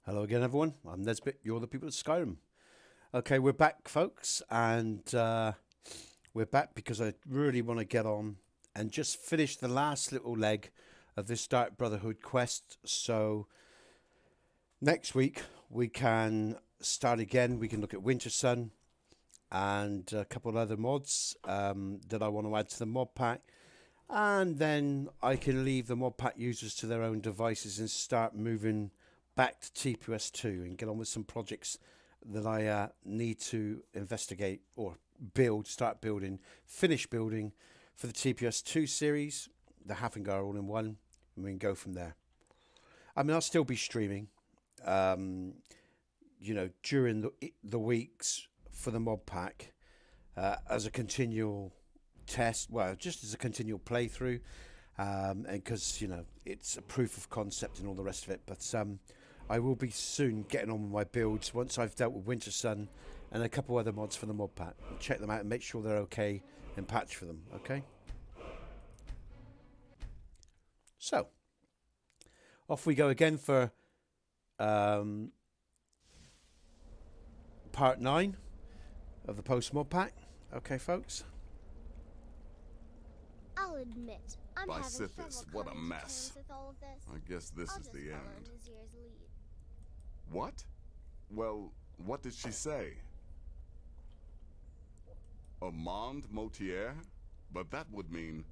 Hello again, everyone. I'm Nesbit. You're the People of Skyrim. Okay, we're back, folks, and we're back because I really want to get on and just finish the last little leg of this Dark Brotherhood quest. So next week we can start again. We can look at Winter Sun and a couple of other mods that I want to add to the mod pack. And then I can leave the mod pack users to their own devices and start moving back to TPOSC2 and get on with some projects that I need to investigate or build, finish building for the TPOSC2 series, the Hafingar all-in-one, and we can go from there. I mean, I'll still be streaming, you know, during the weeks for the mod pack as a continual test, well, just as a continual playthrough, and because, you know, it's a proof of concept and all the rest of it, but I will be soon getting on with my builds once I've dealt with Winter Sun and a couple other mods for the mod pack. I'll check them out and make sure they're okay and patch for them, okay? So, off we go again for part 9 of the post mod pack. Okay, folks? I'll admit, I'm By having Sithis, trouble what a coming to mess. terms with all of this. I guess this I'll is just the follow end. Nazir's lead. What? Well, what did she say? Amand Motier? But that would mean...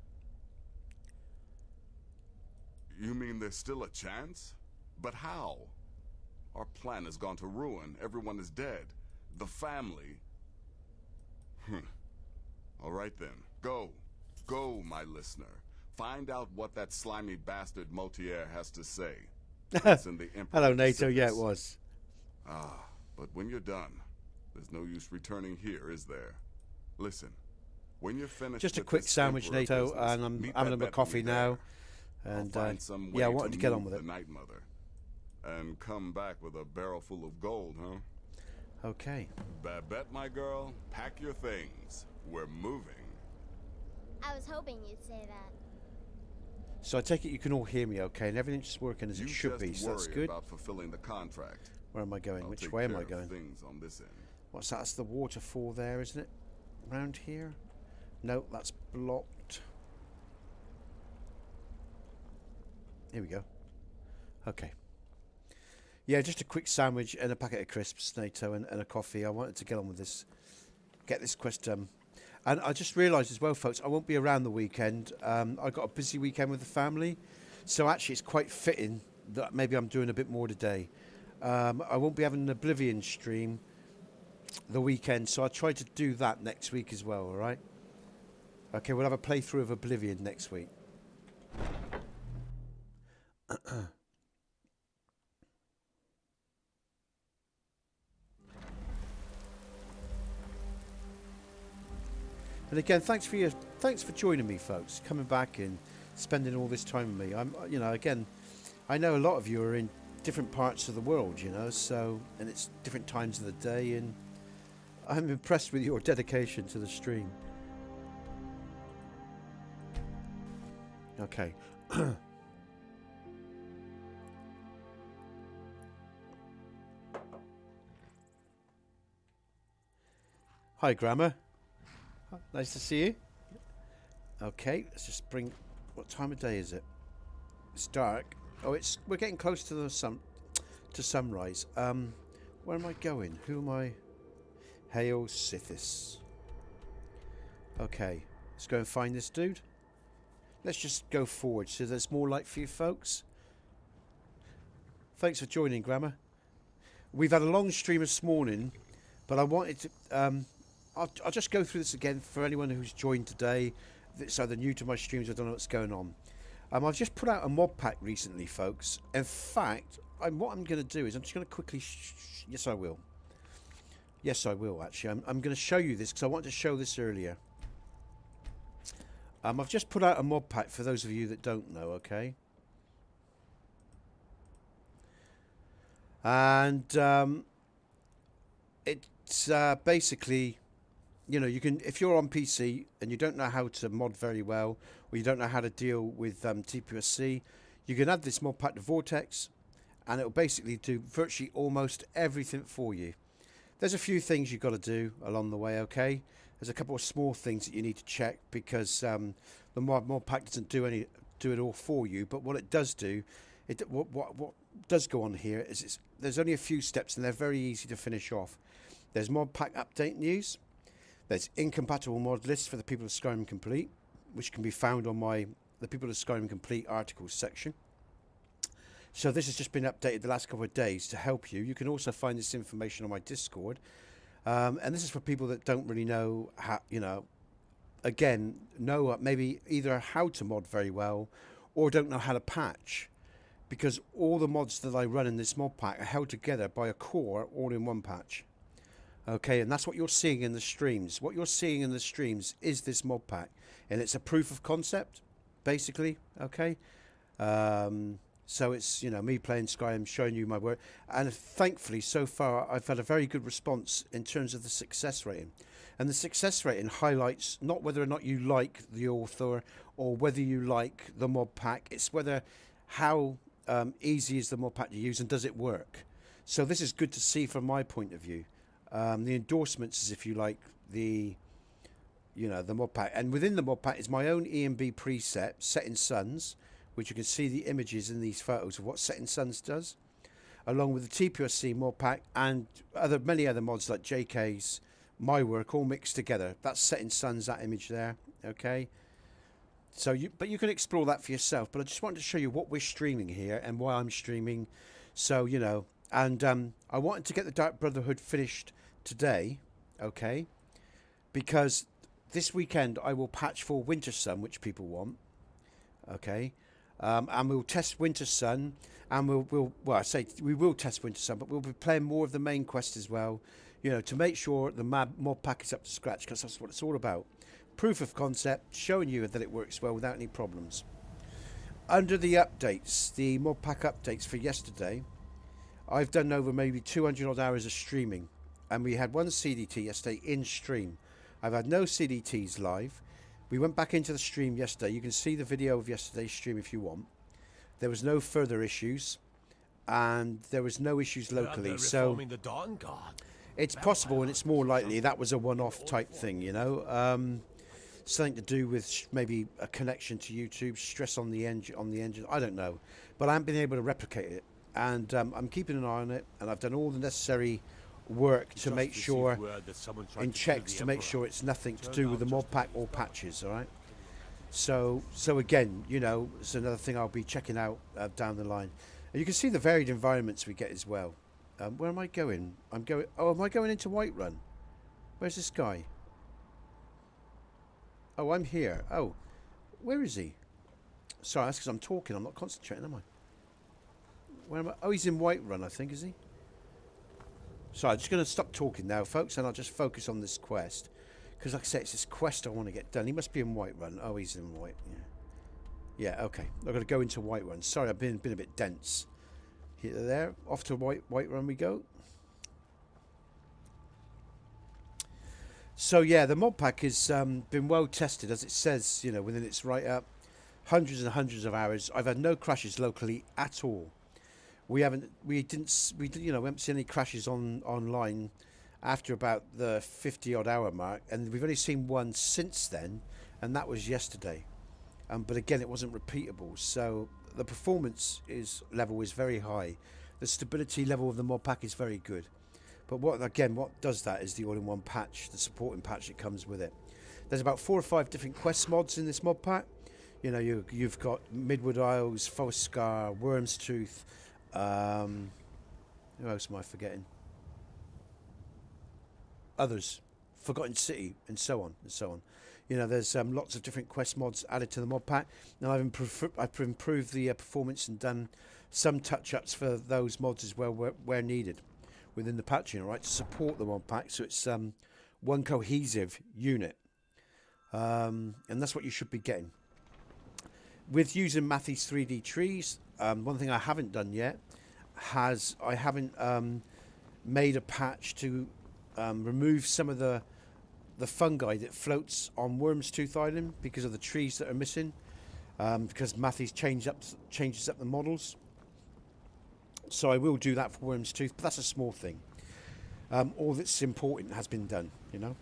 You mean there's still a chance? But how? Our plan has gone to ruin. Everyone is dead. The family. All right then. Go. Go, my listener. Find out what that slimy bastard Motier has to say. It's in the Hello, Emperor's NATO. Yeah, it Sithis. was. Ah, but when you're done, there's no use returning here, is there? Listen, when you're finished Just a with quick this sandwich, Emperor NATO, business, and I'm meet having that a vet coffee me now. there. And I'll find some yeah, I way wanted to get on move with it. the Night Mother. And come back with a barrel full of gold, huh? Okay. Babette, my girl, pack your things. We're moving. I was hoping you'd say that. So I take it you can all hear me okay, and everything's working as You it should just be, so that's worry good. about fulfilling the contract. Where am I going? I'll Which take way am care I of going? things on this end. What's that? That's the waterfall there, isn't it? Round here? No, that's blocked. Here we go. Okay. Yeah, just a quick sandwich and a packet of crisps, NATO, and a coffee. I wanted to get on with this, get this quest done. And I just realised as well, folks, I won't be around the weekend. I got a busy weekend with the family, so actually it's quite fitting that maybe I'm doing a bit more today. I won't be having an Oblivion stream the weekend, so I'll try to do that next week as well, all right? Okay, we'll have a playthrough of Oblivion next week. And again, thanks for joining me, folks. Coming back and spending all this time with me. I'm, you know, again, I know a lot of you are in different parts of the world, you know, so, and it's different times of the day, and I'm impressed with your dedication to the stream. Okay. Hi, Grammar. Nice to see you. Okay, let's just bring... What time of day is it? It's dark. Oh, we're getting close to the sunrise. Where am I going? Who am I? Hail Sithis. Okay, let's go and find this dude. Let's just go forward so there's more light for you folks. Thanks for joining, Grammar. We've had a long stream this morning, but I wanted to... I'll just go through this again for anyone who's joined today. So they're new to my streams, I don't know what's going on. I've just put out a mod pack recently, folks. In fact, what I'm going to do is I'm just going to quickly... yes, I will. Yes, I will, actually. I'm going to show you this because I wanted to show this earlier. I've just put out a mod pack for those of you that don't know, okay? And it's basically... You know, you can, if you're on PC and you don't know how to mod very well, or you don't know how to deal with TPOSC, you can add this mod pack to Vortex, and it'll basically do virtually almost everything for you. There's a few things you've got to do along the way, okay? There's a couple of small things that you need to check because the mod pack doesn't do it all for you, but what it does do, what does go on here is there's only a few steps and they're very easy to finish off. There's mod pack update news. There's incompatible mod lists for the People of Skyrim Complete, which can be found on the People of Skyrim Complete articles section. So this has just been updated the last couple of days to help you. You can also find this information on my Discord. And this is for people that don't really know how, know maybe either how to mod very well or don't know how to patch. Because all the mods that I run in this mod pack are held together by a core all in one patch. Okay, and that's what you're seeing in the streams. What you're seeing in the streams is this mod pack. And it's a proof of concept, basically, okay? So it's, me playing Skyrim, showing you my work. And thankfully, so far, I've had a very good response in terms of the success rating. And the success rating highlights not whether or not you like the author or whether you like the mod pack. It's whether how easy is the mod pack to use and does it work. So this is good to see from my point of view. The endorsements is if you like the mod pack. And within the mod pack is my own EMB preset, Setting Suns, which you can see the images in these photos of what Setting Suns does, along with the TPOSC mod pack and many other mods like JK's, my work, all mixed together. That's Setting Suns, that image there, okay? So but you can explore that for yourself. But I just wanted to show you what we're streaming here and why I'm streaming. So, and I wanted to get the Dark Brotherhood finished today, okay? Because this weekend I will patch for Winter Sun, which people want, okay? And we'll test Winter Sun, and we will test Winter Sun, but we'll be playing more of the main quest as well, to make sure the mod pack is up to scratch, because that's what it's all about. Proof of concept, showing you that it works well without any problems. Under the updates, the mod pack updates for yesterday, I've done over maybe 200 odd hours of streaming, and we had one CDT yesterday in stream. I've had no CDTs live. We went back into the stream yesterday. You can see the video of yesterday's stream if you want. There was no further issues, and there was no issues locally. So it's possible, and it's more likely that was a one-off type thing, something to do with maybe a connection to YouTube, stress on the engine. I don't know, but I haven't been able to replicate it, and I'm keeping an eye on it, and I've done all the necessary work to make sure in checks to make sure it's nothing to do with the mod pack or patches. All right, so again, it's another thing I'll be checking out down the line. And you can see the varied environments we get as well. Where am I going? Am I going into Whiterun? Where's this guy? Oh, I'm here. Oh, where is he? Sorry, that's because I'm talking. I'm not concentrating, am I? Where am I? Oh, he's in Whiterun, I think, is he? So I'm just going to stop talking now, folks, and I'll just focus on this quest. Because, like I said, it's this quest I want to get done. He must be in Whiterun. Oh, he's in White. Yeah, okay. I've got to go into Whiterun. Sorry, I've been a bit dense. Here, there. Off to Whiterun we go. So, yeah, the mod pack has been well tested, as it says, within its write-up. Hundreds and hundreds of hours. I've had no crashes locally at all. We haven't seen any crashes online after about the 50-odd hour mark, and we've only seen one since then, and that was yesterday. But again, it wasn't repeatable, so the performance level is very high. The stability level of the mod pack is very good. But what does that is the all-in-one patch, the supporting patch that comes with it. There's about 4 or 5 different quest mods in this mod pack. You've got Midwood Isles, Forest Scar, Worm's Tooth. Who else am I forgetting? Others, Forgotten City, and so on and so on. There's lots of different quest mods added to the mod pack, and I've improved the performance and done some touch-ups for those mods as well where needed within the patching, all right, to support the mod pack, so it's one cohesive unit, and that's what you should be getting. With using Matthey's 3D trees, one thing I haven't done yet I haven't made a patch to remove some of the fungi that floats on Worm's Tooth Island because of the trees that are missing, because Matthey's changes up the models. So I will do that for Worm's Tooth, but that's a small thing. All that's important has been done, you know.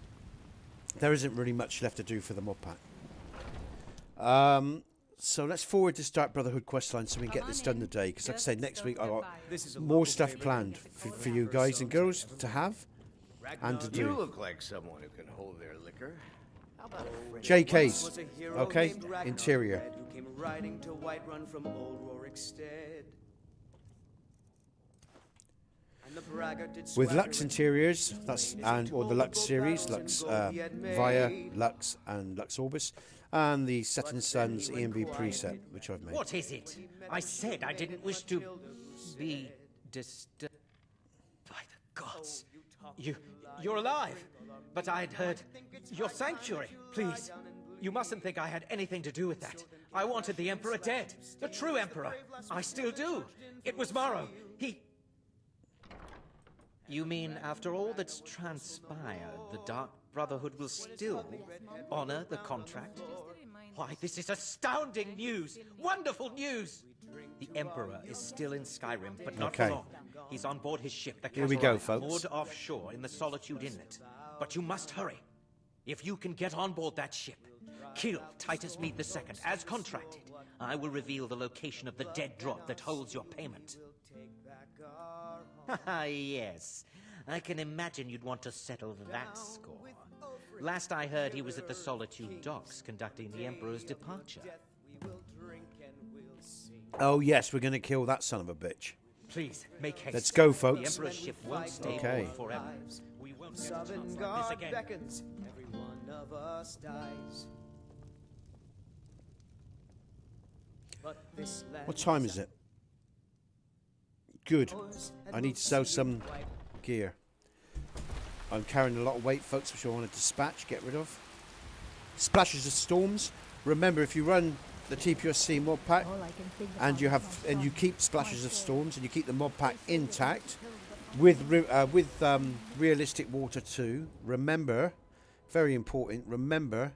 There isn't really much left to do for the mod pack. So let's forward this Dark Brotherhood questline so we can get this done today. Because like I say, next week I got more stuff planned for you guys and girls to have and to do. You look like someone who can hold their liquor. How about a friend? JK's, okay, interior. Who came riding to Whiterun from old Rorikstead. With Lux Interiors, that's or the Lux series, Lux Via, Lux and Lux Orbis, and the Setting Sun's EMB preset, which I've made. What is it? I said I didn't wish to be disturbed. By the gods, you're alive, but I'd heard your sanctuary. Please, you mustn't think I had anything to do with that. I wanted the Emperor dead, the true Emperor. I still do. It was Morrow. He. You mean, after all that's transpired, the Dark Brotherhood will still honor the contract? Why, this is astounding news! Wonderful news! The Emperor is still in Skyrim, but not for long. He's on board his ship, the Here we go, Cataract, folks. moored offshore in the Solitude Inlet. But you must hurry. If you can get on board that ship, kill Titus Mead II, as contracted. I will reveal the location of the dead drop that holds your payment. Ah, yes. I can imagine you'd want to settle that score. Last I heard, he was at the Solitude docks conducting the Emperor's departure. Oh yes, we're going to kill that son of a bitch. Please, make haste. Let's go, The folks. Emperor's ship won't stay Okay. aboard forever. We won't get a chance Southern like this God again. beckons, every one of us dies. But this land What time is it? Good. I need to sell some gear. I'm carrying a lot of weight, folks, which I want to dispatch, get rid of. Splashes of Storms. Remember, if you run the TPOSC mod pack and you keep Splashes of Storms and you keep the mod pack intact with realistic water too. Remember, very important. Remember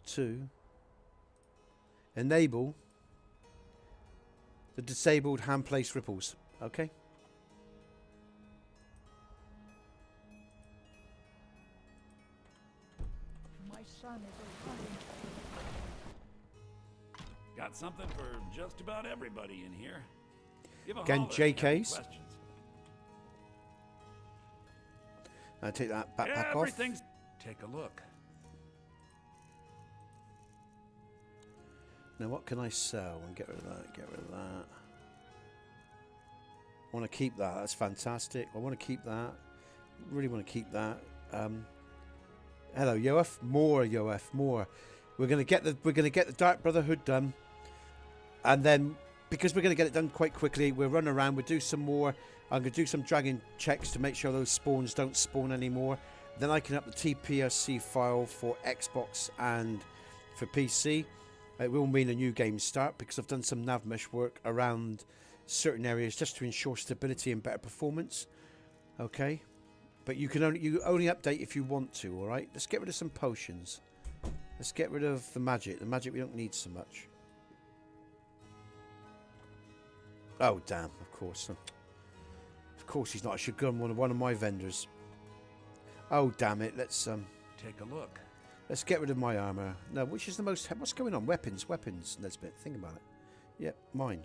to enable the disabled hand place ripples. Okay. My son is a running. Got something for just about everybody in here. Give a Again, holler if you have any JKs. questions. I'll take that backpack off. Everything's. Take a look. Now, what can I sell and get rid of that? Get rid of that. I want to keep that. That's fantastic. I want to keep that. Really want to keep that. Hello, Yoaf. More, Yoaf. More. We're gonna get the Dark Brotherhood done, and then because we're gonna get it done quite quickly, we'll run around. We'll do some more. I'm gonna do some dragon checks to make sure those spawns don't spawn anymore. Then I can up the TPOSC file for Xbox and for PC. It will mean a new game start because I've done some nav mesh work around certain areas just to ensure stability and better performance. Okay, but you only update if you want to. All right, let's get rid of some potions. Let's get rid of the magic. The magic we don't need so much. Oh damn! Of course he's not. I should go on one of my vendors. Oh damn it! Let's Take a look. Let's get rid of my armor. No, which is the most... What's going on? Weapons. Nesbit. Think about it. Yep, mine.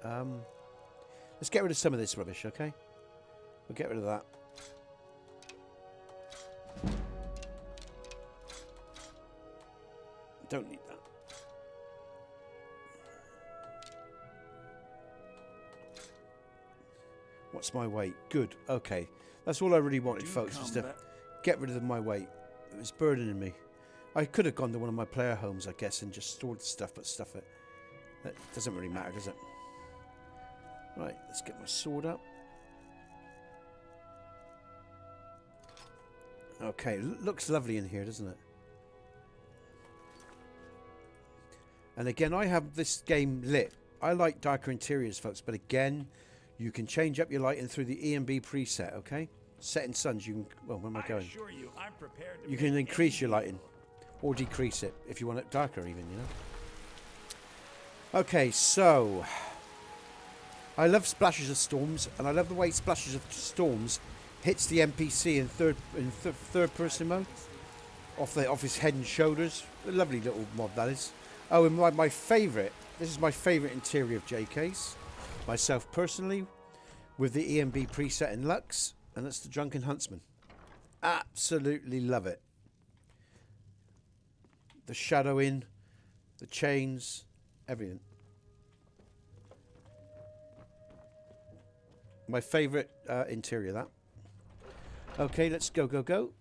Let's get rid of some of this rubbish, okay? We'll get rid of that. Don't need that. What's my weight? Good. Okay. That's all I really wanted, folks, was to get rid of my weight. It was burdening me. I could have gone to one of my player homes, I guess, and just stored the stuff, but stuff it. That doesn't really matter, does it? Right, let's get my sword up. Okay, looks lovely in here, doesn't it? And again, I have this game lit. I like darker interiors, folks, but again, you can change up your lighting through the EMB preset, okay? Setting suns, you can... Well, where am I going? assure you, I'm prepared to You can increase your lighting or decrease it if you want it darker even, you know. Okay, so I love splashes of storms, and I love the way splashes of storms hits the NPC in third person mode, off his head and shoulders. A lovely little mod that is. Oh, and my favourite. This is my favourite interior of JK's, myself personally, with the EMB preset in Lux, and that's the Drunken Huntsman. Absolutely love it. The shadowing, the chains, everything. My favourite interior, that. Okay, let's go, go, go.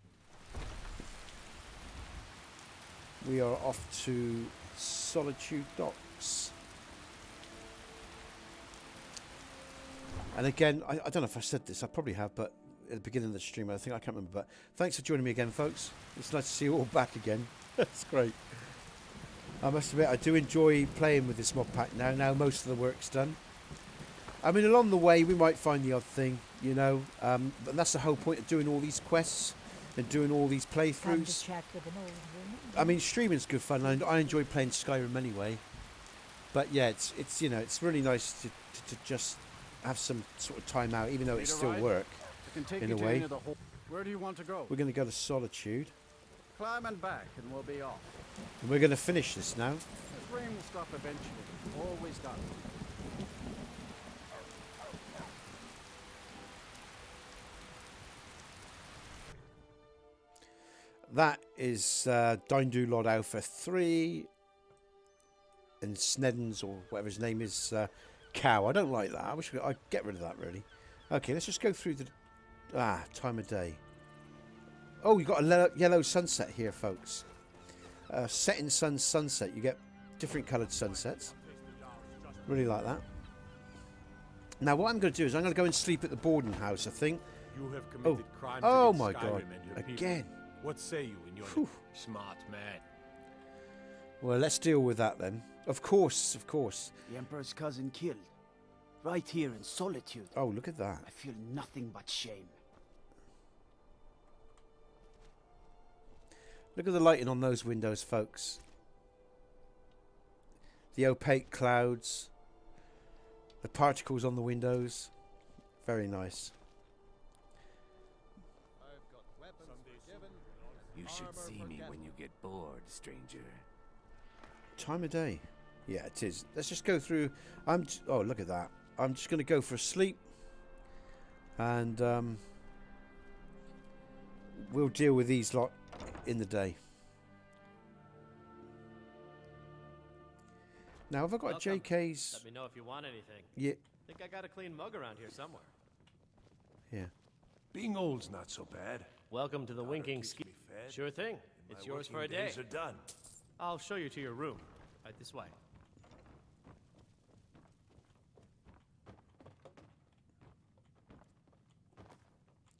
We are off to Solitude Docks. And again, I don't know if I said this, I probably have, but at the beginning of the stream, I think I can't remember. But thanks for joining me again, folks. It's nice to see you all back again. That's great. I must admit, I do enjoy playing with this mod pack now. Now most of the work's done. I mean, along the way, we might find the odd thing, you know. But that's the whole point of doing all these quests and doing all these Time to playthroughs. chat with an old woman. I mean, streaming's good fun. I enjoy playing Skyrim anyway. But yeah, it's you know, it's really nice to just have some sort of time out, even though it's still work in a way. Where do you want to go? We're going to go to Solitude, Climb and back, and we'll be off. and we're going to finish this now. This rain will stop eventually. Always does. That is Dindu Lord Alpha 3 and Sneddon's, or whatever his name is, cow. I don't like that. I wish I'd get rid of that, really. Okay, let's just go through the time of day. Oh, you've got a yellow sunset here, folks. Setting sun sunset. You get different coloured sunsets. Really like that. Now, what I'm going to do is I'm going to go and sleep at the boarding house, I think. You have committed crimes Oh against my Skyrim God. and your people. Again. What say you in your Whew. smart man? Well, let's deal with that then. Of course, of course. The Emperor's cousin killed. Right here in Solitude. Oh, look at that. I feel nothing but shame. Look at the lighting on those windows, folks. The opaque clouds. The particles on the windows. Very nice. You should see me when you get bored, stranger. Time of day. Yeah, it is. Let's just go through. Oh, look at that. I'm just going to go for a sleep. And we'll deal with these lot in the day. Now, have I got Welcome. JK's? Let me know if you want anything. Yeah. Think I got a clean mug around here somewhere. Yeah. Being old's not so bad. Welcome to the Winking Ski. Me fed. Sure thing. My It's yours for a working day. days are done. I'll show you to your room. Right this way.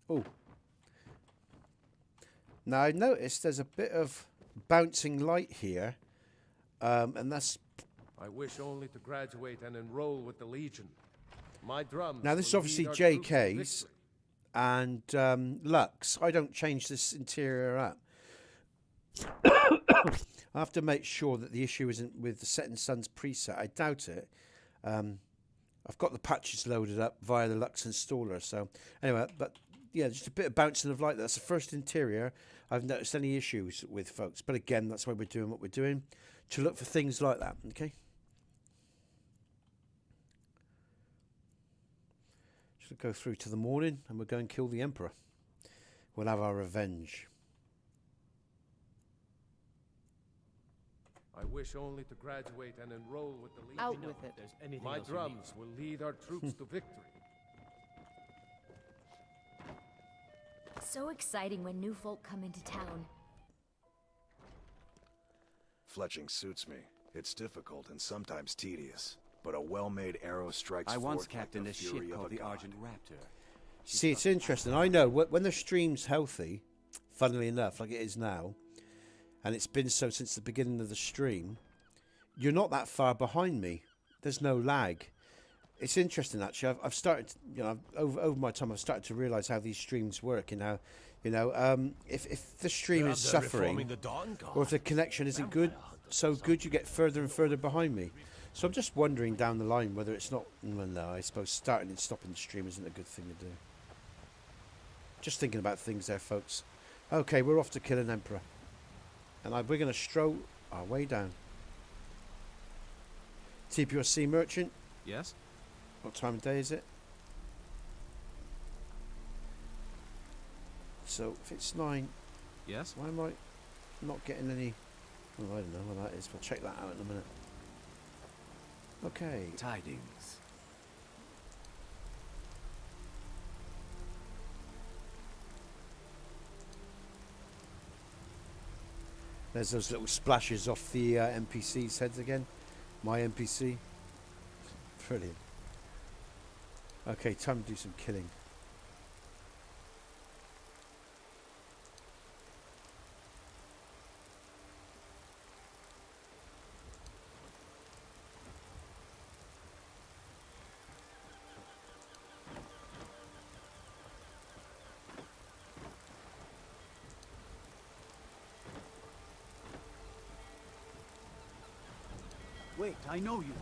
Oh. Now, I noticed there's a bit of bouncing light here. And that's... I wish only to graduate and enroll with the Legion. My drums. Now, this is will obviously lead our troops to JK's and Lux. I don't change this interior up. I have to make sure that the issue isn't with the Setting Sun's preset. I doubt it. I've got the patches loaded up via the Lux installer. So, anyway, but yeah, just a bit of bouncing of light. That's the first interior I've noticed any issues with, folks. But again, that's why we're doing what we're doing, to look for things like that, okay? Should go through to the morning and we'll go and kill the Emperor. We'll have our revenge. I wish only to graduate and enroll with the Legion. Out with it. There's anything My else you need. drums will lead our troops to victory. So exciting when new folk come into town. Fletching suits me. It's difficult and sometimes tedious, but a well-made arrow strikes I once forth like captained the a fury ship of called a the god. Argent Raptor. See, it's interesting. I know when the stream's healthy, funnily enough, like it is now, and it's been so since the beginning of the stream, you're not that far behind me. There's no lag. It's interesting, actually. I've started, you know, over my time, I've started to realise how these streams work and how, you know, if the stream is suffering, or if the connection isn't good, so good you get further and further behind me. So I'm just wondering down the line whether it's not... Well, no, I suppose starting and stopping the stream isn't a good thing to do. Just thinking about things there, folks. Okay, we're off to kill an emperor. And we're going to stroll our way down. TPOSC merchant. Yes? What time of day is it? So, if it's 9... Yes? Why am I not getting any... Oh, I don't know what that is. We'll check that out in a minute. Okay. Tidings. There's those little splashes off the NPC's heads again. My NPC. Brilliant. Okay, time to do some killing. Wait, I know you.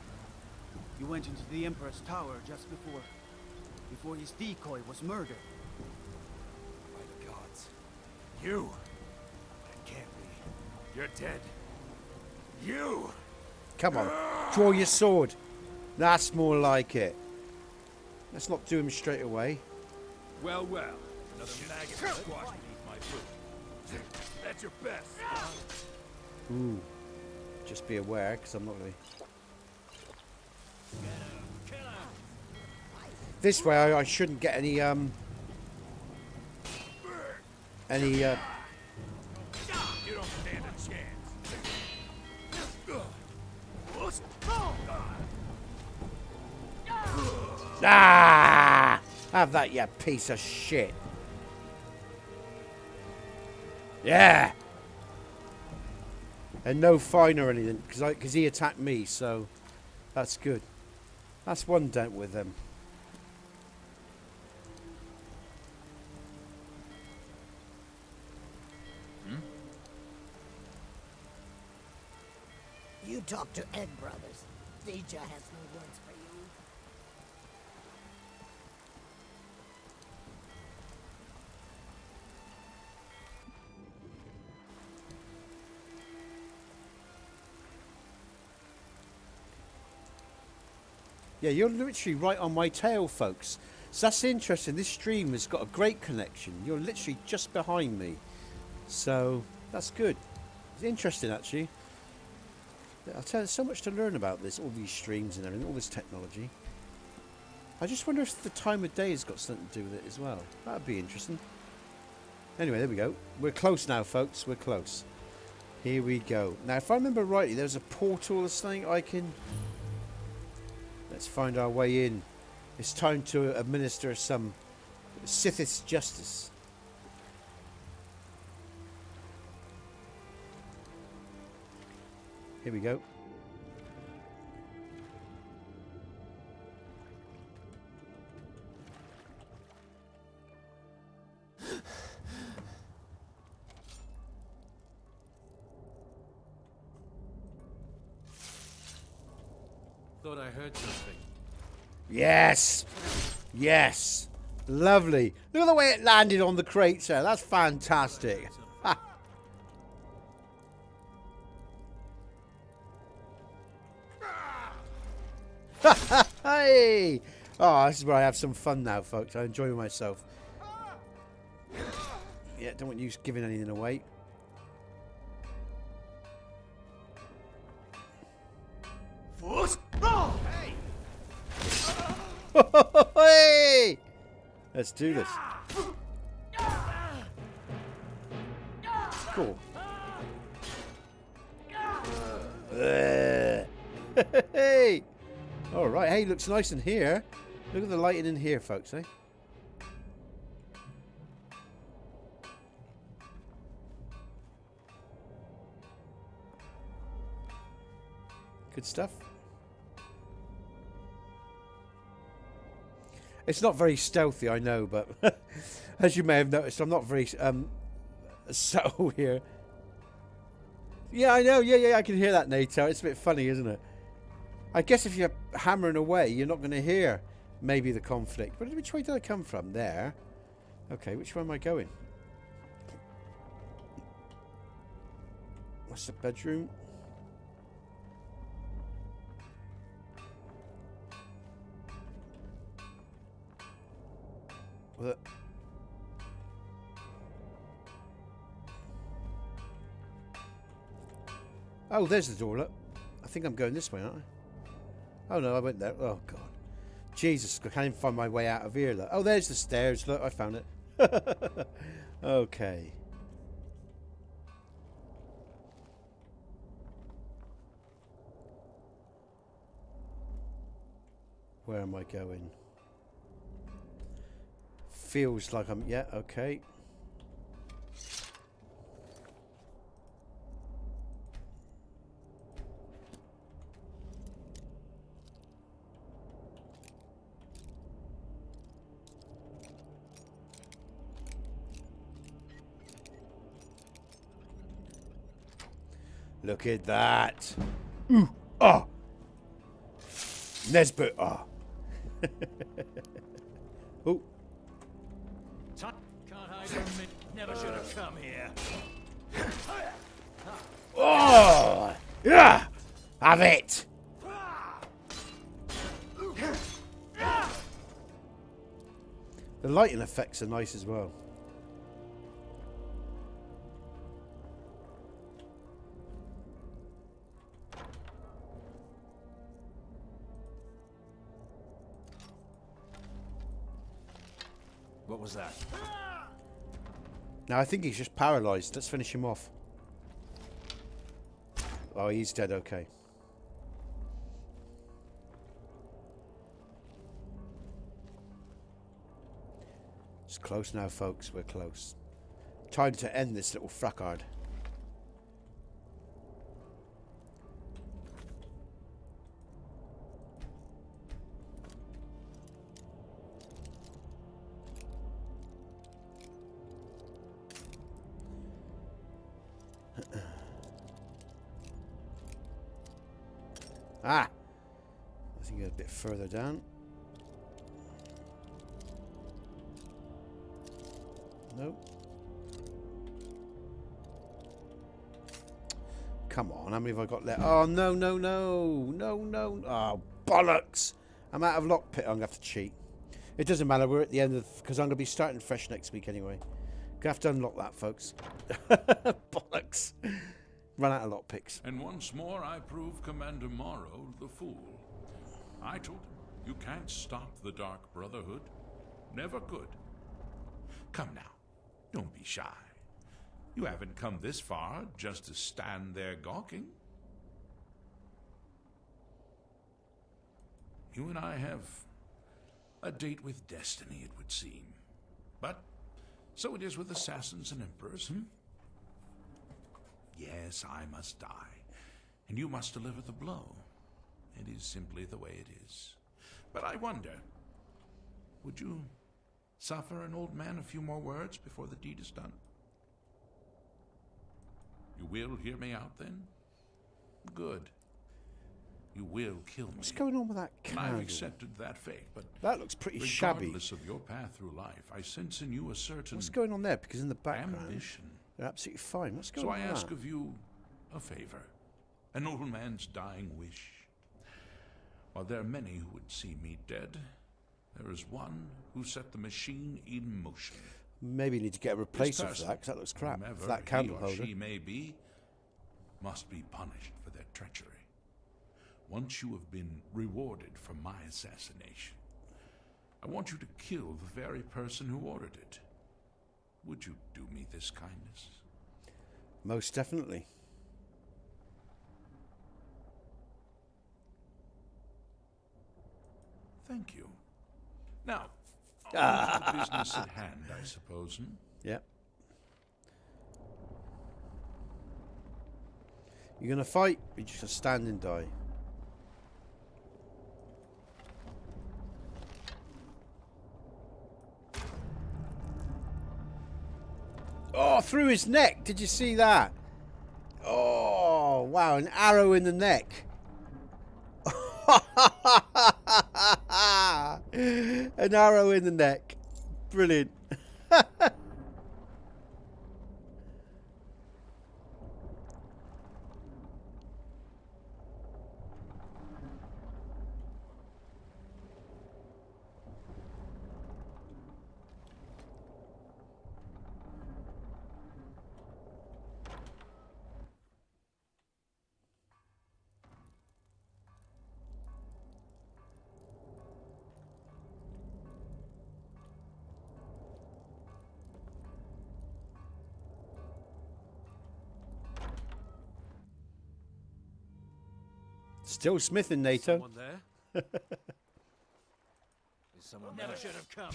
You went into the Emperor's tower just before his decoy was murdered. By the gods. You! That can't be. You're dead. You! Come on, draw your sword. That's more like it. Let's not do him straight away. Well, well. Another maggot squashed beneath my foot. That's your best. Ooh. Just be aware, because I'm not really... This way I shouldn't get any, You don't stand a chance. Ah! Have that, you piece of shit. Yeah! And no fine or anything, because he attacked me, so that's good. That's one dent with them. You talk to Egg Brothers. Deja has no words for you. Yeah, you're literally right on my tail, folks. So that's interesting. This stream has got a great connection. You're literally just behind me. So that's good. It's interesting, actually. I'll tell you, so much to learn about this, all these streams and everything, all this technology. I just wonder if the time of day has got something to do with it as well. That would be interesting. Anyway, there we go. We're close now, folks. We're close. Here we go. Now, if I remember rightly, there's a portal or something I can... Let's find our way in. It's time to administer some Sithist justice. Here we go. Thought I heard something. Yes! Yes! Lovely. Look at the way it landed on the crate there. That's fantastic. Ha. Hey! Oh, this is where I have some fun now, folks. I enjoy myself. Yeah, don't want you giving anything away. Hey! Let's do this. Cool. Hey! All right. Hey, looks nice in here. Look at the lighting in here, folks. Eh? Good stuff. It's not very stealthy, I know, but as you may have noticed, I'm not very subtle here. Yeah, I know. Yeah, I can hear that, NATO. It's a bit funny, isn't it? I guess if you're hammering away, you're not going to hear maybe the conflict. But which way did I come from? There. Okay, which way am I going? What's the bedroom? What? Oh, there's the door, look. I think I'm going this way, aren't I? Oh, no, I went there. Oh, God. Jesus, I can't even find my way out of here, look. Oh, there's the stairs. Look, I found it. Okay. Where am I going? Feels like I'm... Yeah, okay. Look at that. Ooh. Ah. Nesbit. Ah. Oh. Can't hide from me. Never should have come here. Oh. Yeah. Have it. The lighting effects are nice as well. What was that? Now I think he's just paralyzed. Let's finish him off. Oh, he's dead. Okay. It's close now, folks. We're close. Time to end this little frackard. Ah! I think a bit further down. Nope. Come on, how many have I got left? Oh, no, no, no. No, no. Oh, bollocks. I'm out of lockpick. I'm going to have to cheat. It doesn't matter. We're at the end of... Because I'm going to be starting fresh next week anyway. Going to have to unlock that, folks. Bollocks. Run out of lockpicks. And once more I prove Commander Morrow the fool. I told him, you can't stop the Dark Brotherhood. Never could. Come now, don't be shy. You haven't come this far just to stand there gawking. You and I have a date with destiny, it would seem. But so it is with assassins and emperors, Yes, I must die, and you must deliver the blow. It is simply the way it is. But I wonder, would you suffer an old man a few more words before the deed is done? You will hear me out, then? Good. You will kill me. What's going on with that candle? I've accepted that fate, but that looks pretty shabby. Regardless of your path through life, I sense in you a certain... What's going on there? Because in the background... ambition. They're absolutely fine. What's going on? So I with ask that? of you a favor, an old man's dying wish. While there are many who would see me dead, there is one who set the machine in motion. Maybe you need to get a replacement for that, because that looks crap. For that candle holder. He or she may be, must be punished for their treachery. Once you have been rewarded for my assassination, I want you to kill the very person who ordered it. Would you do me this kindness? Most definitely. Thank you. Now, on to the business at hand, I suppose, Yep. You're going to fight? You're just going to stand and die. Oh, through his neck. Did you see that? Oh, wow. An arrow in the neck. An arrow in the neck. Brilliant. Still smithing, NATO. Someone there? Is someone Never there? should have come.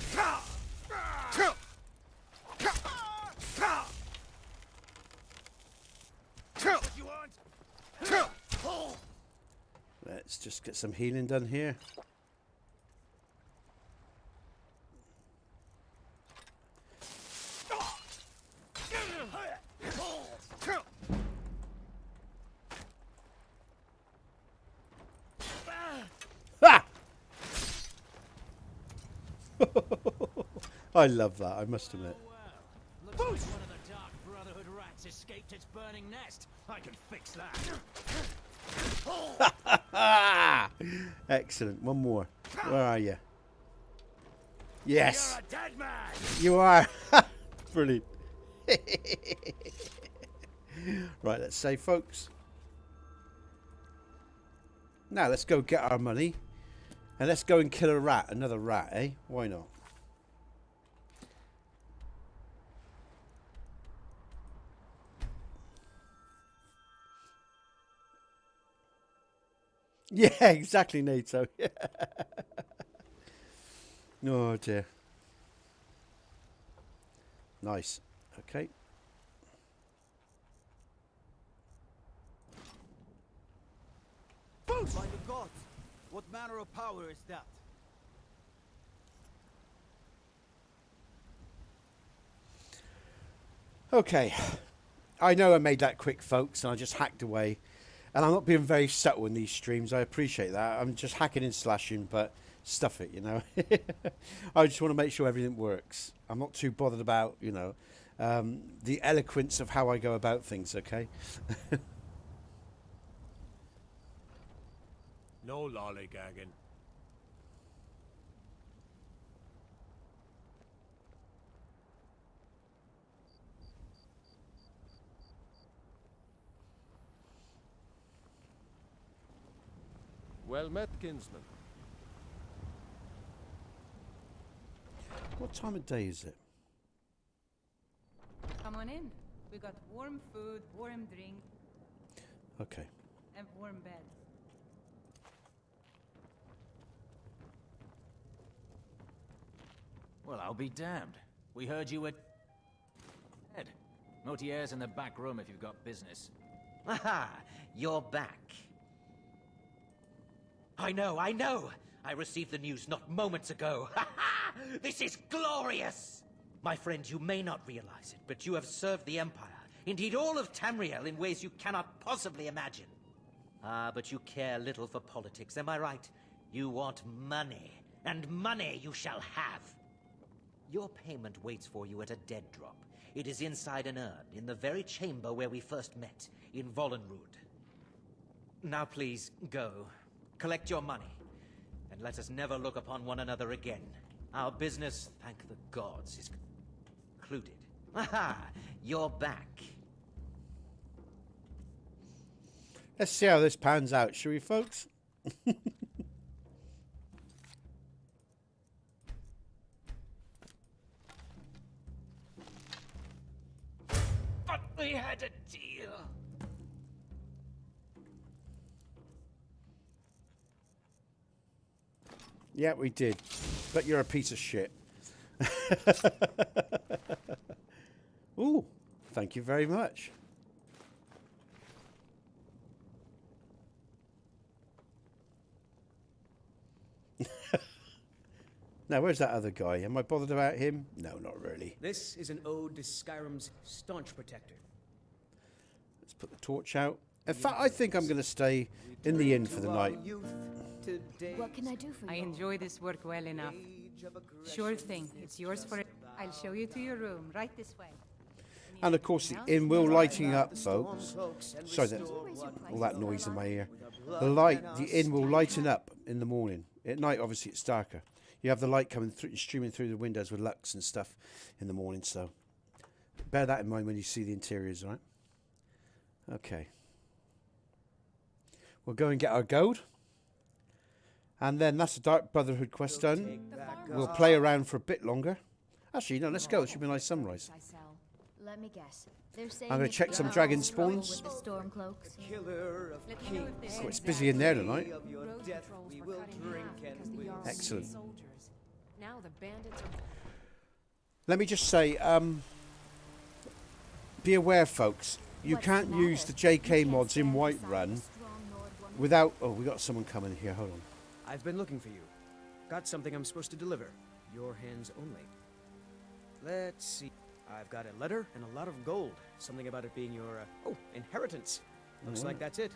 What you want? Let's just get some healing done here. Ha! I love that, I must admit. Looks like one of the Dark Brotherhood rats escaped its burning nest. I can fix that. Excellent. One more. Where are you? Yes. You're a dead man. You are. Brilliant. Right, let's save, folks. Now let's go get our money. And let's go and kill a rat. Another rat, eh? Why not? Yeah, exactly, NATO. Oh dear. Nice. Okay. By the gods, what manner of power is that? Okay. I know I made that quick, folks, and I just hacked away. And I'm not being very subtle in these streams. I appreciate that. I'm just hacking and slashing, but stuff it, you know. I just want to make sure everything works. I'm not too bothered about, you know, the eloquence of how I go about things, okay? No lollygagging. Well met, kinsman. What time of day is it? Come on in. We got warm food, warm drink, Okay. and warm bed. Well, I'll be damned. We heard you were dead. Motier's in the back room if you've got business. Aha! You're back. I know! I received the news not moments ago. Ha ha! This is glorious! My friend, you may not realize it, but you have served the Empire, indeed all of Tamriel, in ways you cannot possibly imagine. Ah, but you care little for politics, am I right? You want money, and money you shall have. Your payment waits for you at a dead drop. It is inside an urn, in the very chamber where we first met, in Vollenrood. Now please, go. Collect your money, and let us never look upon one another again. Our business, thank the gods, is concluded. Aha! You're back. Let's see how this pans out, shall we, folks? But we had a deal. Yeah, we did. But you're a piece of shit. Ooh, thank you very much. Now, where's that other guy? Am I bothered about him? No, not really. This is an ode to Skyrim's staunch protector. Let's put the torch out. In fact, I think I'm going to stay in the inn for the night. What can I do for you? I enjoy this work well enough. Sure thing. It's yours for... I'll show you to your room. Right this way. And of course, the inn will lighting up, folks. Sorry, all that noise in my ear. The inn will lighten up in the morning. At night, obviously, it's darker. You have the light coming through, streaming through the windows with lux and stuff in the morning. So bear that in mind when you see the interiors, right? Okay. We'll go and get our gold. And then that's the Dark Brotherhood quest done. We'll play around for a bit longer. Actually, no, let's go. It should be a nice sunrise. Let me guess. I'm going to check some dragon spawns. Oh, it's busy in there tonight. Excellent. Now the bandits are... Let me just say, be aware, folks. You can't use the JK mods in Whiterun without... Oh, we got someone coming here. Hold on. I've been looking for you. Got something I'm supposed to deliver. Your hands only. Let's see. I've got a letter and a lot of gold. Something about it being your, inheritance. Looks like that's it.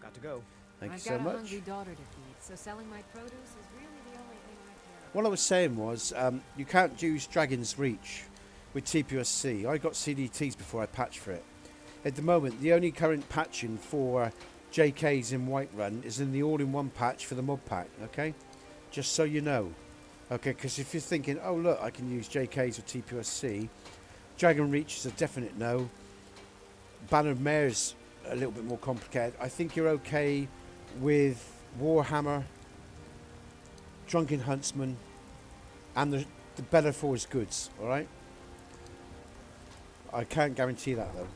Got to go. Thank you so much. I've got a hungry daughter to feed, so selling my produce is really the only thing I care about. What I was saying was, you can't use Dragon's Reach with TPOSC. I got CDTs before I patched for it. At the moment, the only current patching for JKs in Whiterun is in the all-in-one patch for the mod pack, okay? Just so you know. Okay, because if you're thinking, oh look, I can use JKs with TPOSC, Dragon Reach is a definite no. Banner of Mare's a little bit more complicated. I think you're okay with Warhammer, Drunken Huntsman, and the Better Force goods, alright? I can't guarantee that though.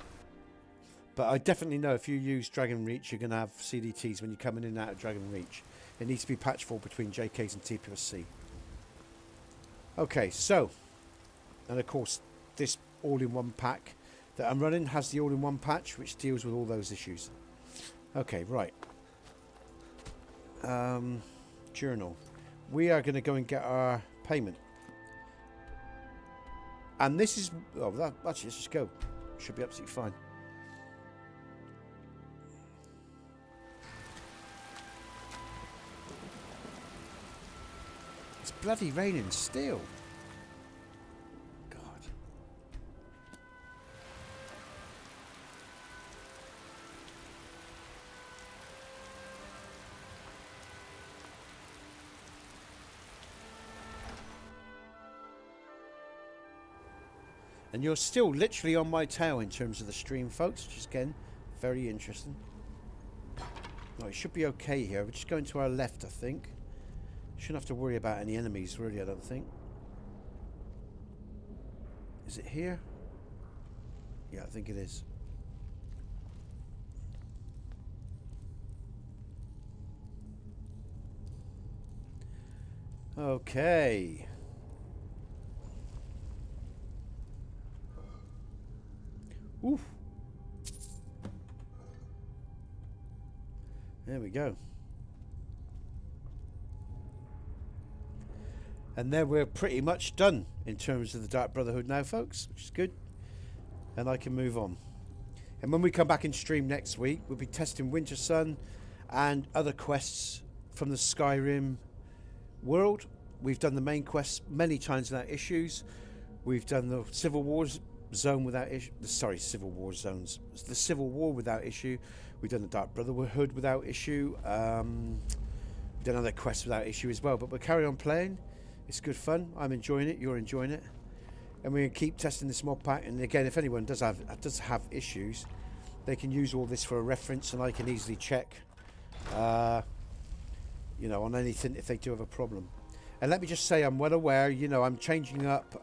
But I definitely know if you use Dragon Reach, you're going to have CDTs when you're coming in and out of Dragon Reach. It needs to be patched for between JKs and TPOSC. Okay, so, and of course, this all-in-one pack that I'm running has the all-in-one patch, which deals with all those issues. Okay, right. Journal. We are going to go and get our payment. And this is... Oh, actually, let's just go. Should be absolutely fine. It's bloody raining still. God. And you're still literally on my tail in terms of the stream, folks, which is, again, very interesting. Oh, it should be okay here. We're just going to our left, I think. Shouldn't have to worry about any enemies, really, I don't think. Is it here? Yeah, I think it is. Okay. Oof. There we go. And then we're pretty much done in terms of the Dark Brotherhood now, folks, which is good. And I can move on. And when we come back in stream next week, we'll be testing Winter Sun and other quests from the Skyrim world. We've done the main quests many times without issues. We've done the Civil Wars zone without issue. Sorry, Civil War zones. The Civil War without issue. We've done the Dark Brotherhood without issue. We've done other quests without issue as well. But we'll carry on playing. It's good fun. I'm enjoying it. You're enjoying it. And we're going to keep testing this mod pack. And again, if anyone does have issues, they can use all this for a reference, and I can easily check, you know, on anything if they do have a problem. And let me just say, I'm well aware, you know, I'm changing up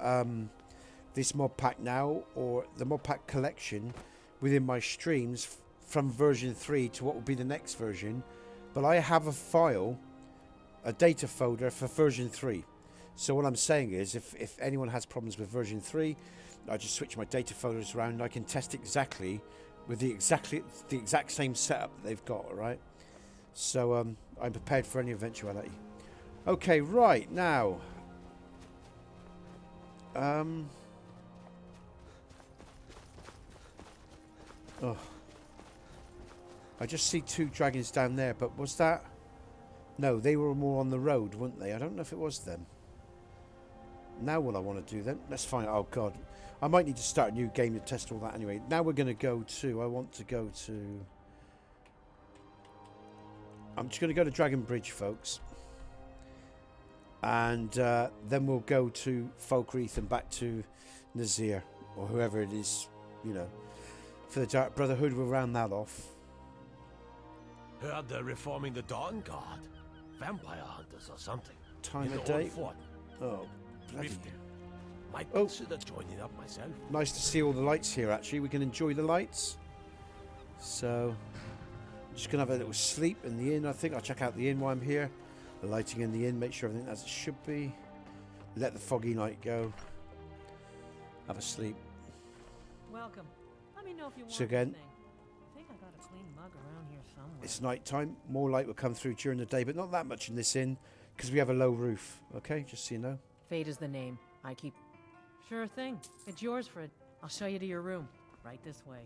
this mod pack now, or the mod pack collection within my streams from version 3 to what will be the next version. But I have a file, a data folder for version 3. So what I'm saying is, if anyone has problems with version 3, I just switch my data folders around and I can test exactly with the exact same setup that they've got, all right? So I'm prepared for any eventuality. Okay, right, now. Oh. I just see 2 dragons down there, but was that... No, they were more on the road, weren't they? I don't know if it was them. Now what I want to do then, let's find, oh god, I might need to start a new game to test all that anyway. Now we're going to go to, I'm just going to go to Dragon Bridge, folks. And then we'll go to Falkreath and back to Nazir, or whoever it is, you know. For the Dark Brotherhood, we'll round that off. Heard they're reforming the Dawn Guard. Vampire hunters or something. Time In of the old day. fort. Oh, bloody. Might consider joining up myself. Nice to see all the lights here, actually. We can enjoy the lights. So, I'm just going to have a little sleep in the inn, I think. I'll check out the inn while I'm here. The lighting in the inn, make sure everything as it should be. Let the foggy night go. Have a sleep. Welcome. Let me know if you want So again, anything. I think I got a clean mug around here somewhere. it's night time. More light will come through during the day, but not that much in this inn because we have a low roof. Okay, just so you know. Fate is the name. I keep... Sure thing. It's yours, Fred. I'll show you to your room. Right this way.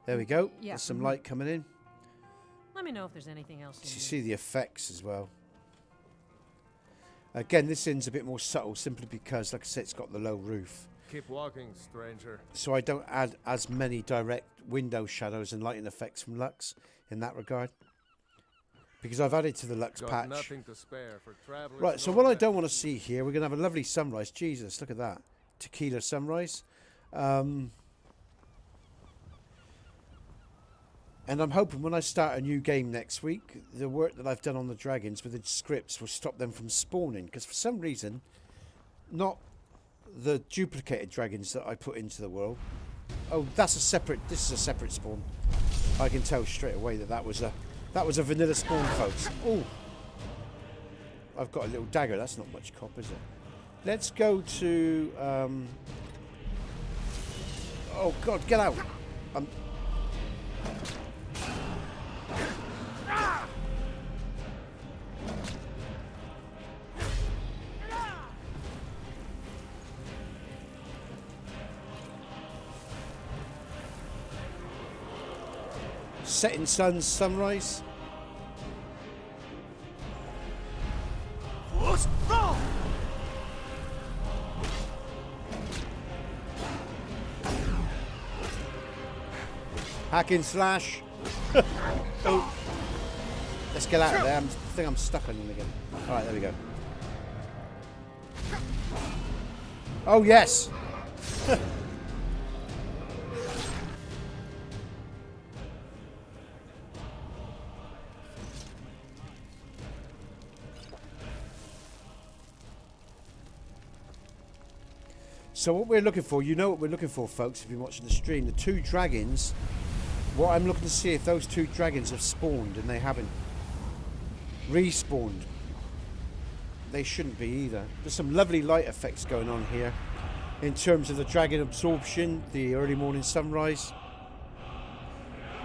There we go. Yeah. There's some light coming in. Let me know if there's anything else you You need. see the effects as well. Again, this inn's a bit more subtle simply because, like I said, it's got the low roof. Keep walking, stranger. So I don't add as many direct window shadows and lighting effects from Lux in that regard. Because I've added to the Lux Got patch. nothing to spare for travelers. Right, so what I don't want to see here, we're going to have a lovely sunrise. Jesus, look at that. Tequila sunrise. And I'm hoping when I start a new game next week, the work that I've done on the dragons with the scripts will stop them from spawning. Because for some reason, not the duplicated dragons that I put into the world. Oh, this is a separate spawn. I can tell straight away that was a vanilla spawn, folks. Oh, I've got a little dagger. That's not much cop, is it? Let's go to... oh, God, get out. Setting sun, sunrise. Hack and slash. Oh. Let's get out of there. I think I'm stuck on him again. Alright, there we go. Oh, yes. So what we're looking for, you know what we're looking for, folks, if you're watching the stream. The two dragons, what I'm looking to see if those two dragons have spawned, and they haven't. Respawned. They shouldn't be either. There's some lovely light effects going on here in terms of the dragon absorption, the early morning sunrise.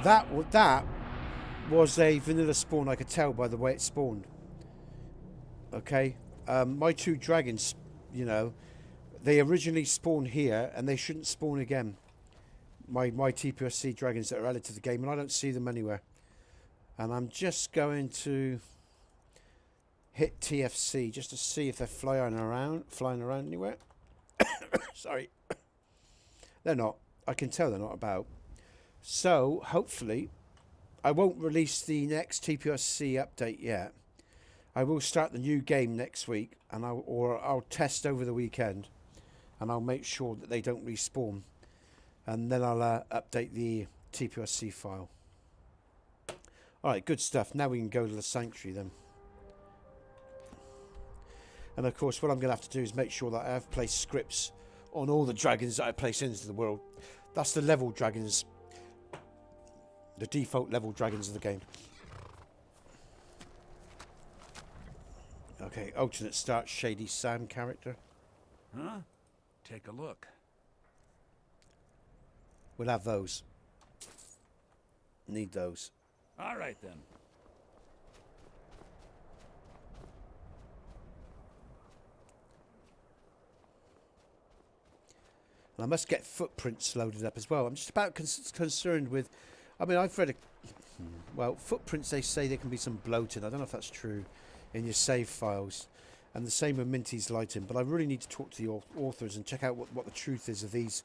That was a vanilla spawn, I could tell by the way it spawned. Okay, my two dragons, you know, they originally spawned here and they shouldn't spawn again. My TPOSC dragons that are added to the game, and I don't see them anywhere. And I'm just going to hit TFC just to see if they're flying around anywhere. Sorry. They're not. I can tell they're not about. So, hopefully, I won't release the next TPOSC update yet. I will start the new game next week, and I'll test over the weekend, and I'll make sure that they don't respawn. And then I'll update the TPOSC file. Alright, good stuff. Now we can go to the sanctuary then. And of course, what I'm going to have to do is make sure that I have placed scripts on all the dragons that I place into the world. That's the level dragons. The default level dragons of the game. Okay, alternate start, Shady Sam character. Huh? Take a look. We'll have those. Need those. All right, then. I must get footprints loaded up as well. I'm just about concerned with... I mean, I've read... Well, footprints, they say there can be some bloating. I don't know if that's true in your save files. And the same with Minty's lighting. But I really need to talk to the authors and check out what the truth is of these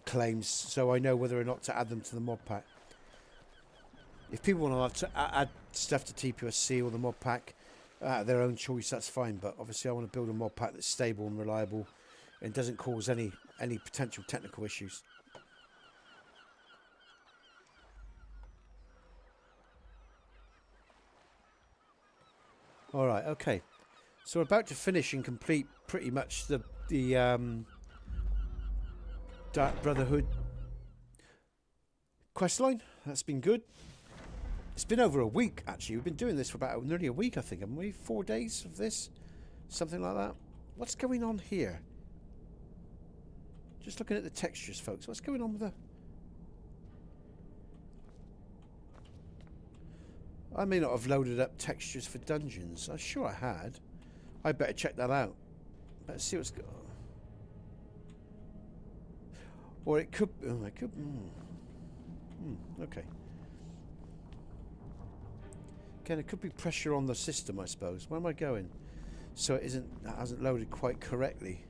claims, so I know whether or not to add them to the mod pack. If people want to add stuff to TPOSC or the mod pack at their own choice, that's fine. But obviously I want to build a mod pack that's stable and reliable and doesn't cause any potential technical issues. Alright, okay. So we're about to finish and complete pretty much the Dark Brotherhood questline. That's been good. It's been over a week, actually. We've been doing this for about nearly a week, I think, haven't we? 4 days of this? Something like that. What's going on here? Just looking at the textures, folks. What's going on with the... I may not have loaded up textures for dungeons. I'm sure I had. I better check that out. Let's see what's going on. Or it could... Oh, it could... okay. Again, it could be pressure on the system, I suppose. Where am I going? So it hasn't loaded quite correctly.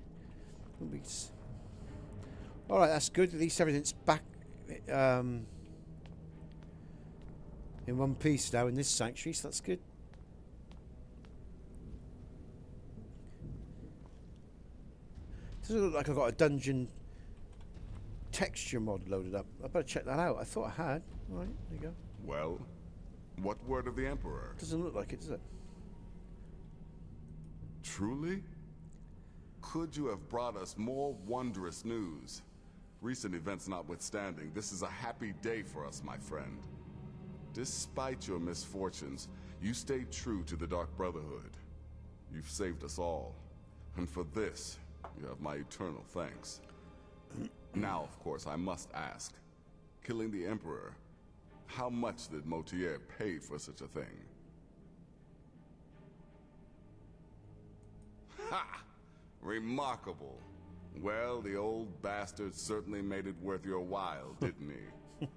Alright, that's good. At least everything's back in one piece now in this sanctuary, so that's good. Doesn't look like I've got a dungeon texture mod loaded up. I better check that out. I thought I had. Alright, there you go. Well, what word of the Emperor? Doesn't look like it, does it? Truly? Could you have brought us more wondrous news? Recent events notwithstanding, this is a happy day for us, my friend. Despite your misfortunes, you stayed true to the Dark Brotherhood. You've saved us all. And for this, you have my eternal thanks. Now, of course, I must ask. Killing the Emperor, how much did Motier pay for such a thing? Ha! Remarkable. Well, the old bastard certainly made it worth your while, didn't he?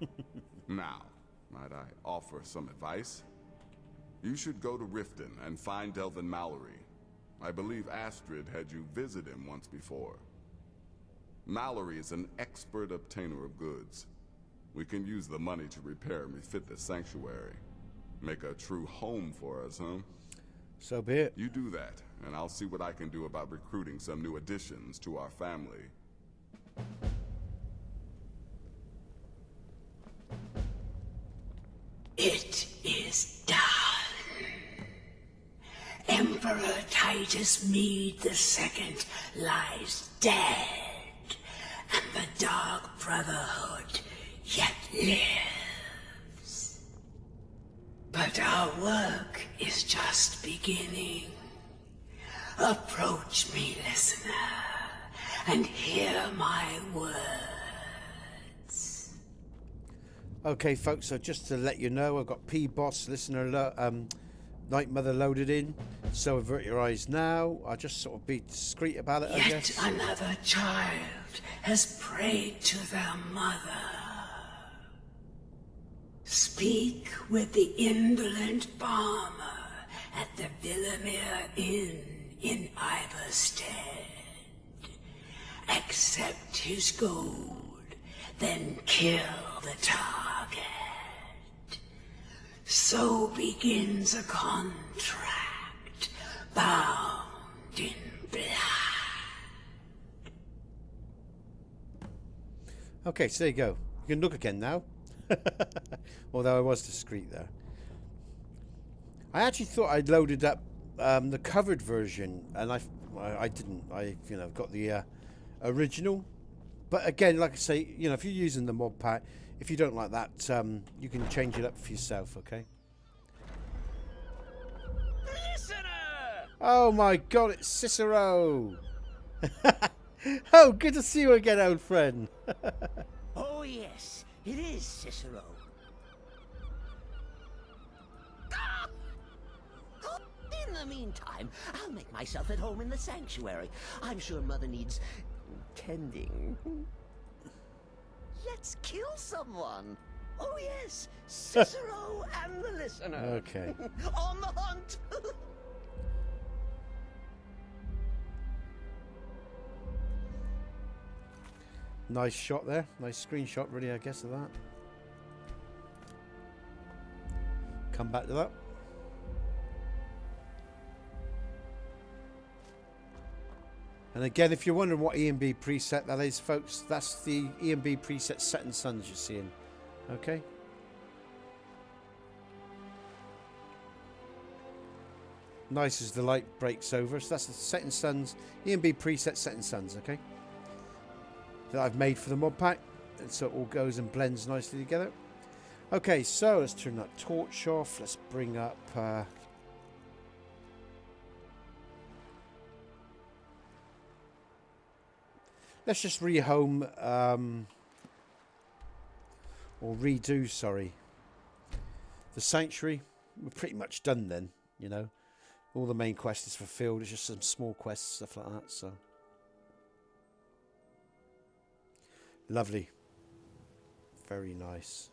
Now, might I offer some advice? You should go to Riften and find Delvin Mallory. I believe Astrid had you visit him once before. Mallory is an expert obtainer of goods. We can use the money to repair and refit the sanctuary. Make a true home for us, huh? So be it. You do that, and I'll see what I can do about recruiting some new additions to our family. It is done. Emperor Titus Mede II lies dead, and the Dark Brotherhood yet lives. But our work is just beginning. Approach me, listener, and hear my words. Okay, folks, so just to let you know, I've got P-Boss, listener, Night Mother loaded in. So avert your eyes now. I'll just sort of be discreet about it, I guess. Yet another child has prayed to their mother. Speak with the indolent farmer at the Villamere Inn in Iverstead. Accept his gold, then kill the target. So begins a contract bound in blood. Okay, so there you go. You can look again now. Although I was discreet there. I actually thought I'd loaded up the covered version, and I didn't. I got the original. But again, like I say, if you're using the mod pack, if you don't like that, you can change it up for yourself. Okay. Listener! Oh my God, it's Cicero. Oh, good to see you again, old friend. Oh yes, it is Cicero. In the meantime, I'll make myself at home in the sanctuary. I'm sure Mother needs tending. Let's kill someone. Oh yes, Cicero and the listener. Okay. On the hunt. Nice shot there. Nice screenshot, really, I guess, of that. Come back to that. And again, if you're wondering what EMB preset that is, folks, that's the EMB preset Setting Suns you're seeing. Okay? Nice as the light breaks over. So that's the Setting Suns, EMB preset Setting Suns, okay? That I've made for the mod pack. And so it all goes and blends nicely together. Okay, so let's turn that torch off. Let's bring up... let's just rehome, or redo, sorry, the sanctuary. We're pretty much done then, you know. All the main quest is fulfilled. It's just some small quests, stuff like that, so. Lovely. Very nice.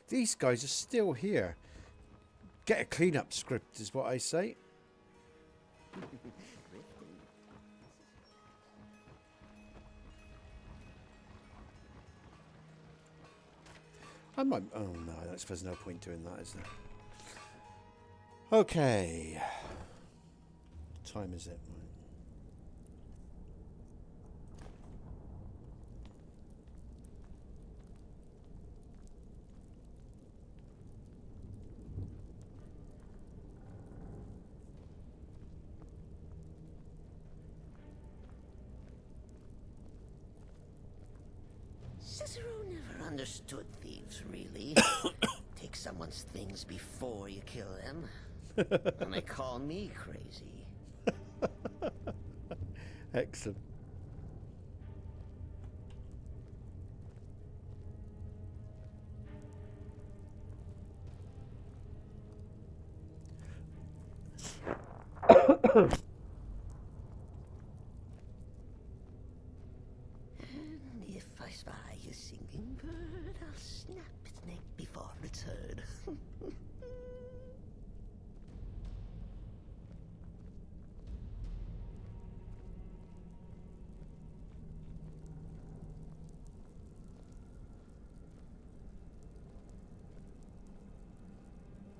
These guys are still here. Get a cleanup script is what I say. I might... Oh no, I suppose no point doing that, is there? Okay. What time is it? Cicero never understood thieves, really. Take someone's things before you kill them. And they call me crazy. Excellent. If I spy a singing bird, I'll snap its neck before it's heard.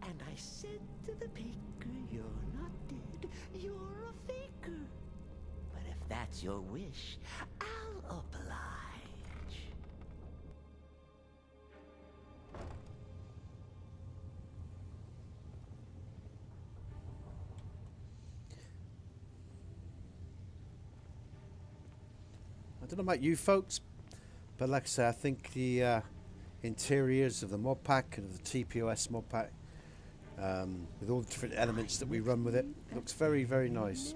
And I said to the baker, you're not dead, you're a faker. But if that's your wish, I'll oblige. I don't know about you folks, but like I say, I think the interiors of the mod pack and of the TPOS mod pack, with all the different elements that we run with it, looks very, very nice.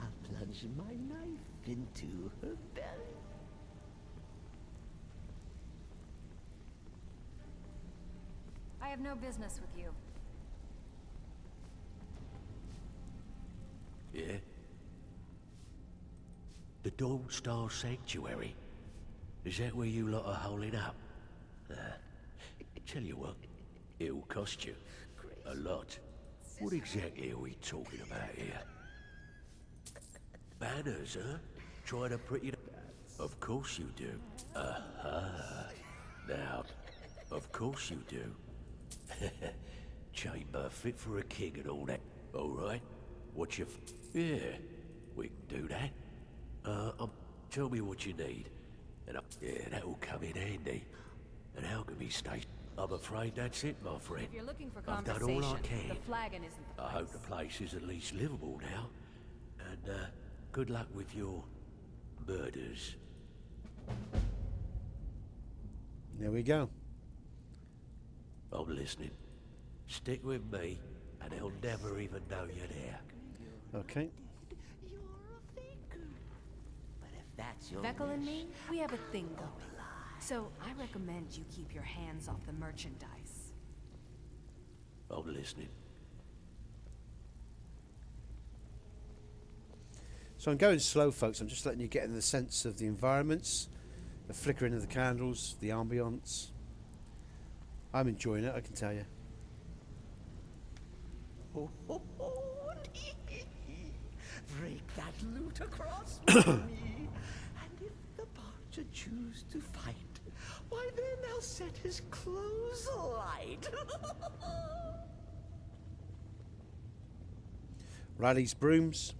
I'll plunge my knife into her belly. I have no business with you. Yeah? The Dawn Star Sanctuary? Is that where you lot are holding up? Tell you what, it'll cost you a lot. What exactly are we talking about here? Banners, huh? Trying to pretty... Of course you do. Now, of course you do. Chamber fit for a king and all that. All right? What's your... Yeah, we can do that. Tell me what you need, and yeah, that'll come in handy. And how can we stay? I'm afraid that's it, my friend. If you're looking for I've done conversation, all I can. the flagon isn't the I hope the place is at least livable now. And good luck with your murders. There we go. I'm listening. Stick with me, and they'll never even know you're there. Okay. But if that's your Vekel and me, we have a thing going. So I recommend you keep your hands off the merchandise. I'm listening. So I'm going slow, folks. I'm just letting you get in the sense of the environments, the flickering of the candles, the ambience. I'm enjoying it, I can tell you. Break that loot across with me, and if the Barger choose to fight, why then I'll set his clothes alight. Rally's brooms.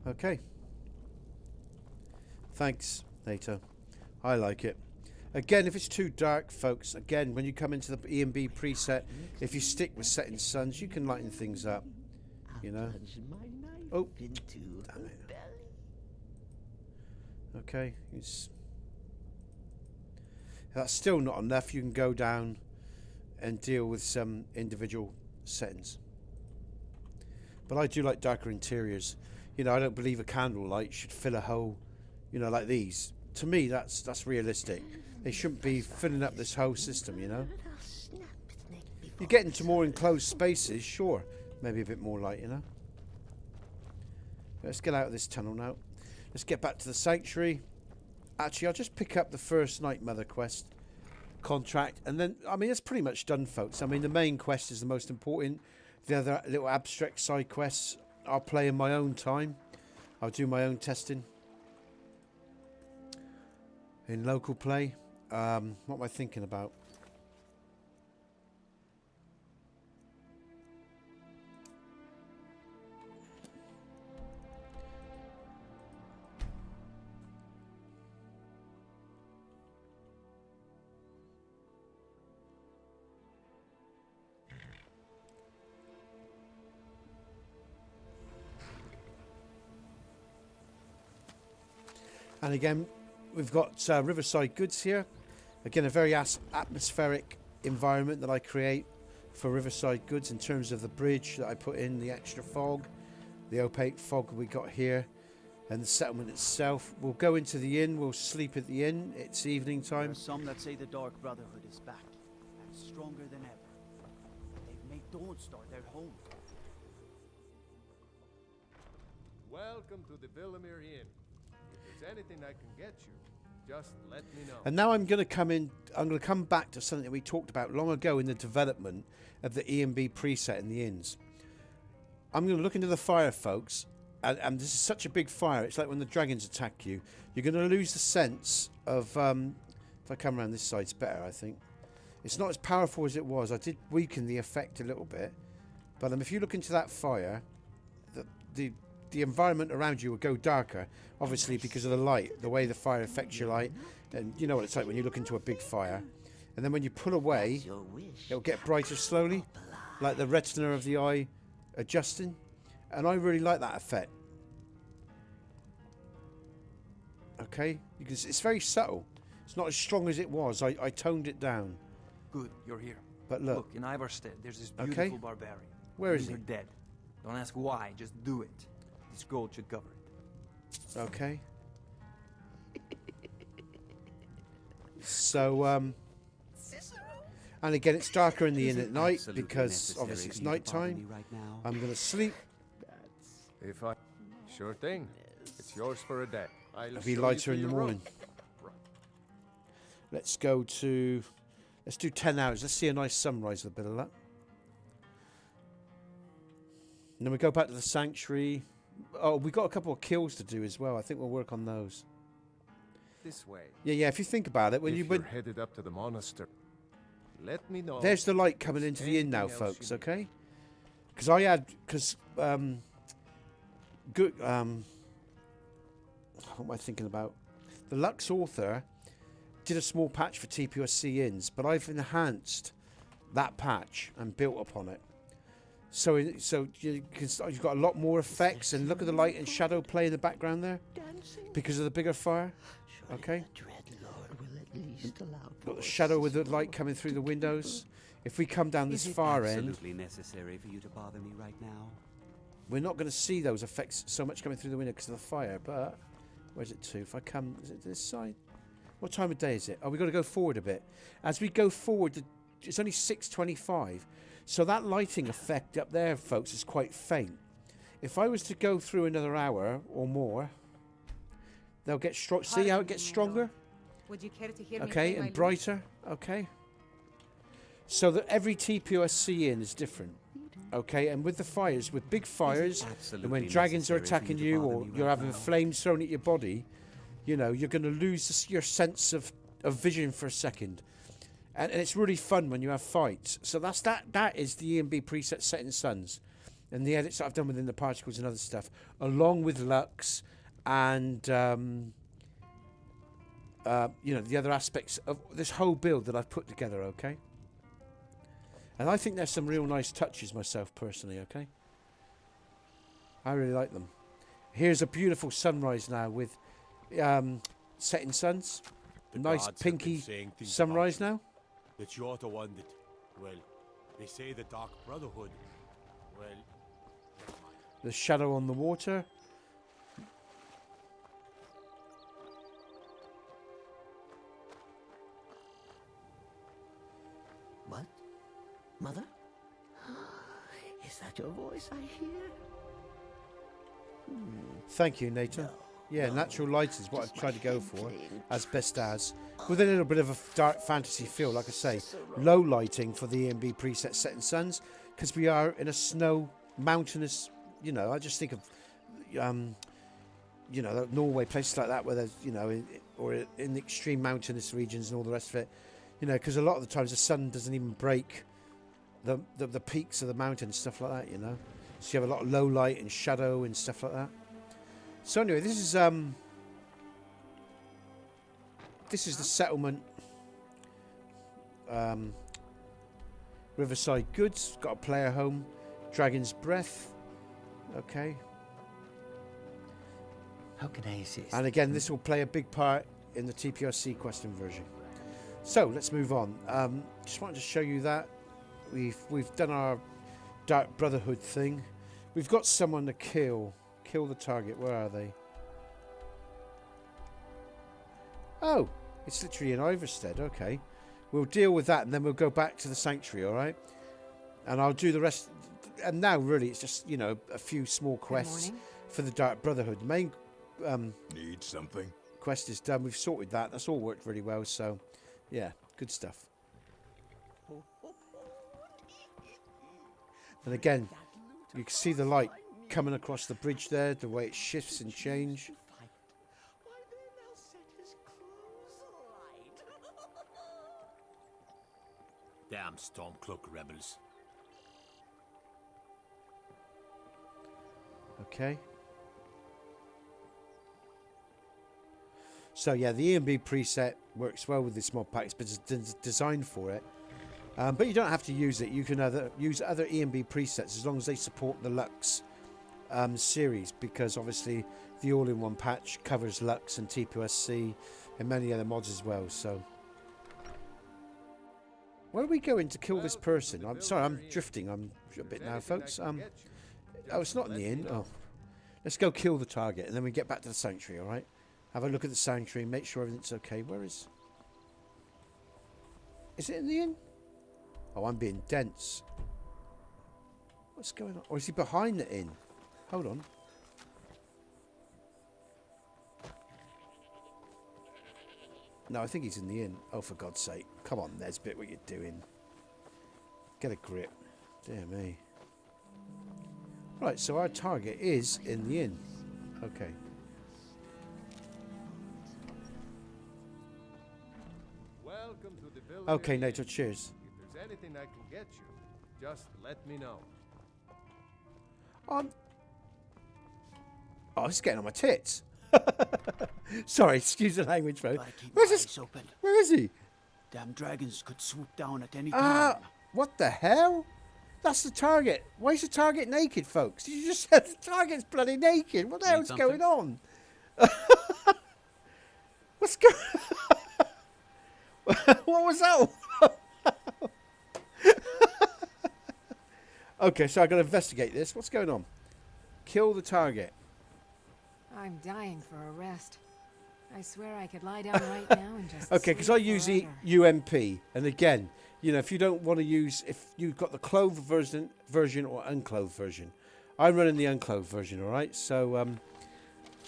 Okay. Thanks, NATO. I like it. Again, if it's too dark, folks, again, when you come into the E&B preset, if you stick with setting suns, you can lighten things up. You know? Oh, damn it. Okay. That's still not enough. You can go down and deal with some individual settings. But I do like darker interiors. You know, I don't believe a candle light should fill a hole, you know, like these. To me, that's realistic. They shouldn't be filling up this whole system, you know. You get into more enclosed spaces, sure. Maybe a bit more light, you know. Let's get out of this tunnel now. Let's get back to the sanctuary. Actually, I'll just pick up the first Night Mother quest contract. And then, I mean, it's pretty much done, folks. I mean, the main quest is the most important. The other little abstract side quests I'll play in my own time. I'll do my own testing in local play. What am I thinking about? And again, we've got Riverside Goods here. Again, a very atmospheric environment that I create for Riverside Goods in terms of the bridge that I put in, the extra fog, the opaque fog we got here, and the settlement itself. We'll go into the inn. We'll sleep at the inn. It's evening time. There are some that say the Dark Brotherhood is back and stronger than ever. They've made Dawnstar their home. Welcome to the Villamere Inn. If there's anything I can get you, just let me know. And now I'm going to come back to something that we talked about long ago in the development of the E&B preset in the inns. I'm going to look into the fire, folks, and this is such a big fire. It's like when the dragons attack you. You're going to lose the sense of... if I come around this side, it's better, I think. It's not as powerful as it was. I did weaken the effect a little bit. But if you look into that fire, the environment around you will go darker, obviously because of the light, the way the fire affects your light. And you know what it's like when you look into a big fire. And then when you pull away, it'll get brighter slowly, like the retina of the eye adjusting. And I really like that effect. Okay, you can see, it's very subtle. It's not as strong as it was. I toned it down. Good, you're here. But look, in Ivarstead, there's this beautiful barbarian. Where is he? They're dead. Don't ask why, just do it. This gold should cover it. Okay. So, and again, it's darker in the inn at night because obviously it's night time. I'm going to sleep. Sure thing. It's yours for a day. It'll be lighter in the morning. Let's do 10 hours. Let's see a nice sunrise with a bit of luck. And then we go back to the sanctuary. Oh, we got a couple of kills to do as well. I think we'll work on those. This way. Yeah. If you think about it, when you're headed up to the monastery, let me know. There's the light coming into the inn now, folks. Okay. Because good. What am I thinking about? The Lux author did a small patch for TPOSC inns, but I've enhanced that patch and built upon it. So you've got a lot more effects, and look at the light and shadow play in the background there, because of the bigger fire. Okay. least allow Got the shadow with the light coming through the windows. If we come down this far end, absolutely necessary for you to bother me right now? we're not going to see those effects so much coming through the window because of the fire. But where's it to? If I come, is it this side? What time of day is it? Oh, we've got to go forward a bit. As we go forward, it's only 6:25. So that lighting effect up there, folks, is quite faint. If I was to go through another hour or more, they'll get strong. See how it gets stronger? Would you care to hear me Okay, play my and brighter. Okay. So that every TPOSC in is different. Okay, and with the fires, with big fires, and when dragons are attacking you or you're having flames thrown at your body, you know, you're going to lose your sense of vision for a second. And it's really fun when you have fights. So that is the EMB preset Setting Suns. And the edits that I've done within the particles and other stuff, along with Lux and, you know, the other aspects of this whole build that I've put together, okay? And I think there's some real nice touches myself, personally, okay? I really like them. Here's a beautiful sunrise now with setting suns. A nice pinky sunrise now. That you're the one that, well, they say the Dark Brotherhood, well... The shadow on the water. What? Mother? Is that your voice I hear? Thank you, Nathan. Yeah, natural light is what I've tried to go for, as best as. With a little bit of a dark fantasy feel, like I say. Low lighting for the EMB preset Setting Suns, because we are in a snow, mountainous, you know, I just think of, you know, Norway, places like that where there's, you know, or in the extreme mountainous regions and all the rest of it. You know, because a lot of the times the sun doesn't even break the peaks of the mountains, stuff like that, you know. So you have a lot of low light and shadow and stuff like that. So anyway, this is the settlement. Riverside Goods, got a player home. Dragon's Breath. Okay. How can I assist? And again, this will play a big part in the TPOSC question version. So let's move on. Just wanted to show you that we've done our Dark Brotherhood thing. We've got someone to kill. Kill the target. Where are they? Oh, it's literally in Iverstead. Okay, we'll deal with that and then we'll go back to the sanctuary. All right, and I'll do the rest. And now, really, it's just, you know, a few small quests for the Dark Brotherhood. The main need something. Quest is done. We've sorted that. That's all worked really well. So, yeah, good stuff. And again, you can see the light coming across the bridge there, the way it shifts and changes. Damn Stormcloak rebels. Okay. So yeah, the EMB preset works well with this mod pack. It's been designed for it. But you don't have to use it. You can use other EMB presets as long as they support the Lux series, because obviously the all-in-one patch covers Lux and TPOSC and many other mods as well. So where are we going to kill this person? I'm sorry, I'm drifting. I'm a bit now, folks. Oh, it's not in the inn. Oh, let's go kill the target and then we get back to the sanctuary. All right. Have a look at the sanctuary. Make sure everything's okay. Where is? Is it in the inn? Oh, I'm being dense. What's going on? Or is he behind the inn? Hold on. No, I think he's in the inn. Oh, for God's sake. Come on, Nesbit, what you doing? Get a grip. Dear me. Right, so our target is in the inn. Okay. Welcome to the village. Okay, Nato, cheers. If there's anything I can get you, just let me know. Oh, it's getting on my tits. Sorry, excuse the language, folks. Where's this? Where is he? Damn dragons could swoop down at any time. What the hell? That's the target. Why is the target naked, folks? You just said the target's bloody naked. What the hell's going on? What's going on? What was that? Okay, so I got to investigate this. What's going on? Kill the target. I'm dying for a rest. I swear I could lie down right now and just. Okay, because I use the UMP, and again, you know, if you don't want to use, if you've got the clothed version or unclothed version, I'm running the unclothed version. All right, so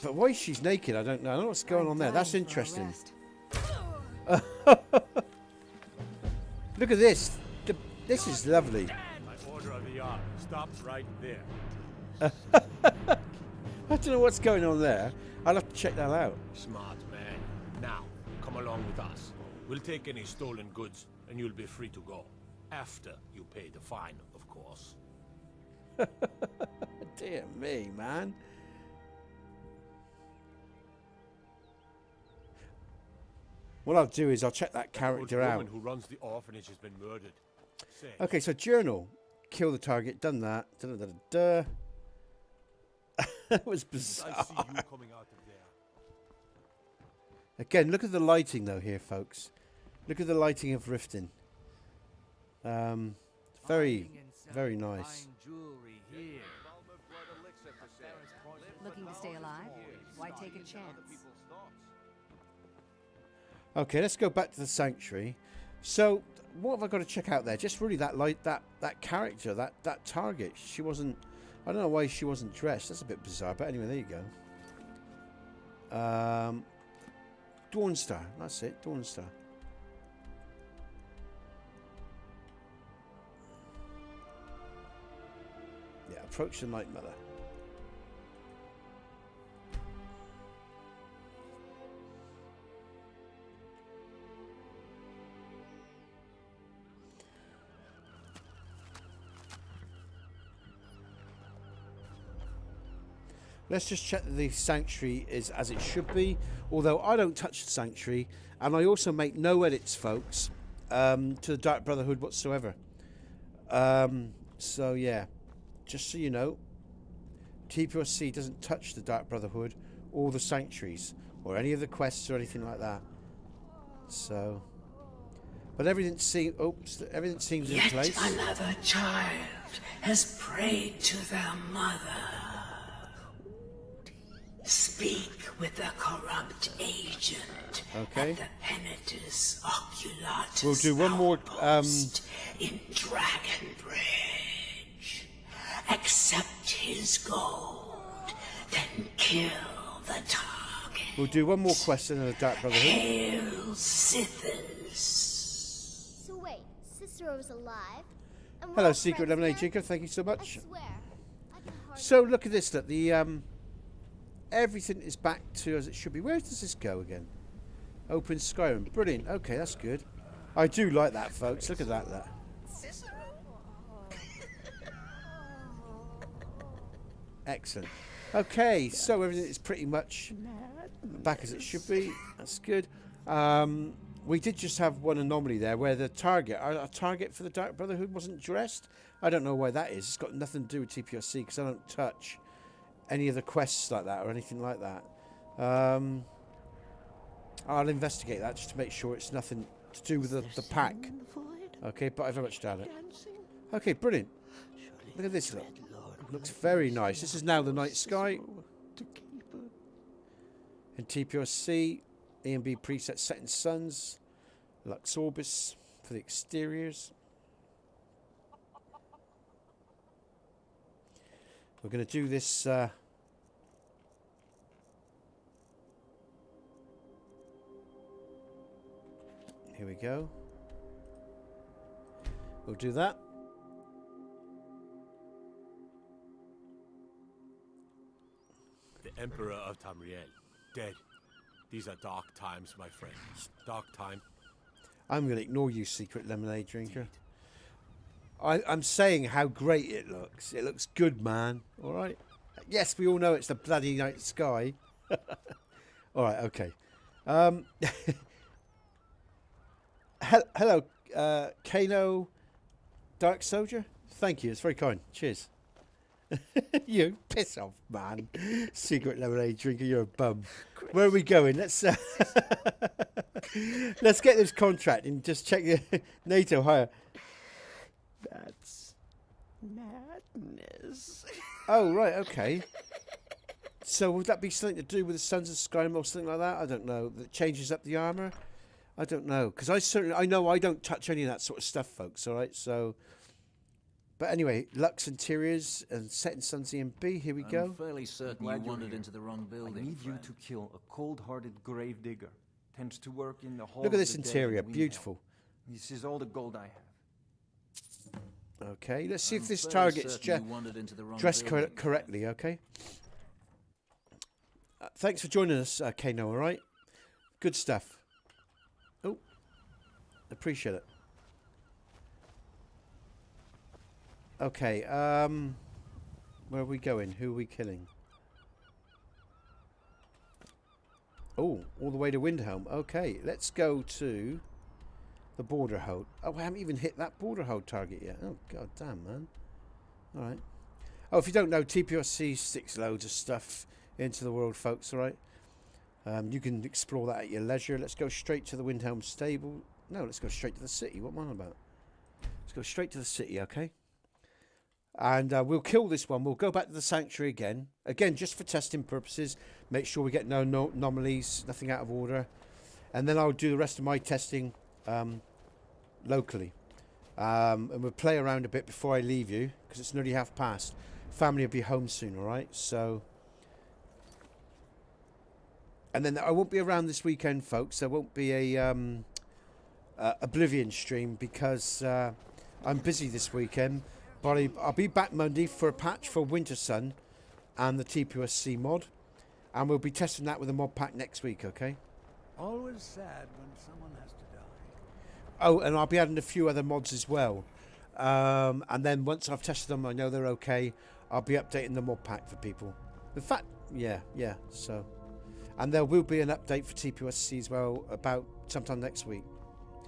but why she's naked, I don't know. I don't know what's going on there. That's interesting. Look at this. This is lovely. My order of the yard. Stop right there. I don't know what's going on there. I'll have to check that out. Smart man. Now, come along with us. We'll take any stolen goods, and you'll be free to go. After you pay the fine, of course. Dear me, man. What I'll do is I'll check that character out. The woman who runs the orphanage has been murdered. Say, Okay, so journal. Kill the target. Done that. Da-da-da-da-da. That was bizarre. I see you coming out of there. Again, look at the lighting though here, folks. Look at the lighting of Riften. Very, very nice. Looking to stay alive? Why take a chance? Okay, let's go back to the sanctuary. So, what have I got to check out there? Just really that light, that character, that target. She wasn't. I don't know why she wasn't dressed. That's a bit bizarre. But anyway, there you go. Dawnstar. That's it. Dawnstar. Yeah. Approach the Night Mother. Let's just check that the sanctuary is as it should be, although I don't touch the sanctuary, and I also make no edits, folks, to the Dark Brotherhood whatsoever. So yeah, just so you know, TPOSC doesn't touch the Dark Brotherhood or the sanctuaries or any of the quests or anything like that. So, but everything seems in place. Yet another child has prayed to their mother. Speak with the corrupt agent. Okay. At the Penitus Oculatus. We'll do one more. In Dragon Bridge. Accept his gold, then kill the target. We'll do one more question in the Dark Brotherhood. Hail Sithers. So wait, Cicero's alive? And Hello, we're Secret friends Lemonade now? Drinker. Thank you so much. I swear, I can hardly... So look at this. Look, the everything is back to as it should be. Where does this go again? Open Skyrim. Brilliant. Okay, that's good. I do like that, folks. Look at that. Look. Excellent. Okay, so everything is pretty much back as it should be. That's good. We did just have one anomaly there where the target, our target for the Dark Brotherhood wasn't dressed. I don't know why that is. It's got nothing to do with TPOSC because I don't touch any of the quests like that or anything like that. I'll investigate that just to make sure it's nothing to do with the pack. Okay, but I very much doubt it. Okay, brilliant. Look at this look. Looks very nice. This is now the night sky. In TPOSC, A and B preset setting suns. Lux Orbis for the exteriors. We're going to do this. Here we go. We'll do that. The Emperor of Tamriel, dead. These are dark times, my friend. Dark time. I'm going to ignore you, Secret Lemonade Drinker. I'm saying how great it looks. It looks good, man. All right. Yes, we all know it's the bloody night sky. All right. Okay. Hello, Kano, Dark Soldier. Thank you. It's very kind. Cheers. You piss off, man. Secret Lemonade Drinker, you're a bum. Where are we going? Let's Let's get this contract and just check the NATO hire. That's madness. Oh, right, okay. So would that be something to do with the Sons of Skyrim or something like that? I don't know. That changes up the armor? I don't know. Because I know I don't touch any of that sort of stuff, folks, all right? So, but anyway, Lux Interiors and set in Sons EMB, here we go. I'm fairly certain you wandered into the wrong building. I need you to kill a cold-hearted grave digger. Tends to work in the hall. Look at of this the dead interior, in beautiful. Windhelm. This is all the gold I have. Okay, let's see if this fairly target's certain you wandered into the wrong dressed building. correctly, okay? Thanks for joining us, Kano, all right? Good stuff. Oh, appreciate it. Okay, where are we going? Who are we killing? Oh, all the way to Windhelm. Okay, let's go to the border hold. Oh, I haven't even hit that border hold target yet. Oh, god damn, man. All right. Oh, if you don't know, TPOSC sticks loads of stuff into the world, folks, all right? You can explore that at your leisure. Let's go straight to the Windhelm stable. No, let's go straight to the city. What am I on about? Let's go straight to the city, okay? And we'll kill this one. We'll go back to the sanctuary again. Again, just for testing purposes. Make sure we get no anomalies, nothing out of order. And then I'll do the rest of my testing locally. And we'll play around a bit before I leave you, because it's nearly past. Family will be home soon, all right? So... And then I won't be around this weekend, folks. There won't be a Oblivion stream because I'm busy this weekend. But I'll be back Monday for a patch for Winter Sun and the TPOSC mod. And we'll be testing that with a mod pack next week, okay? Always sad when someone has to die. Oh, and I'll be adding a few other mods as well. And then once I've tested them, I know they're okay, I'll be updating the mod pack for people. In fact, yeah, so... And there will be an update for TPOSC as well about sometime next week.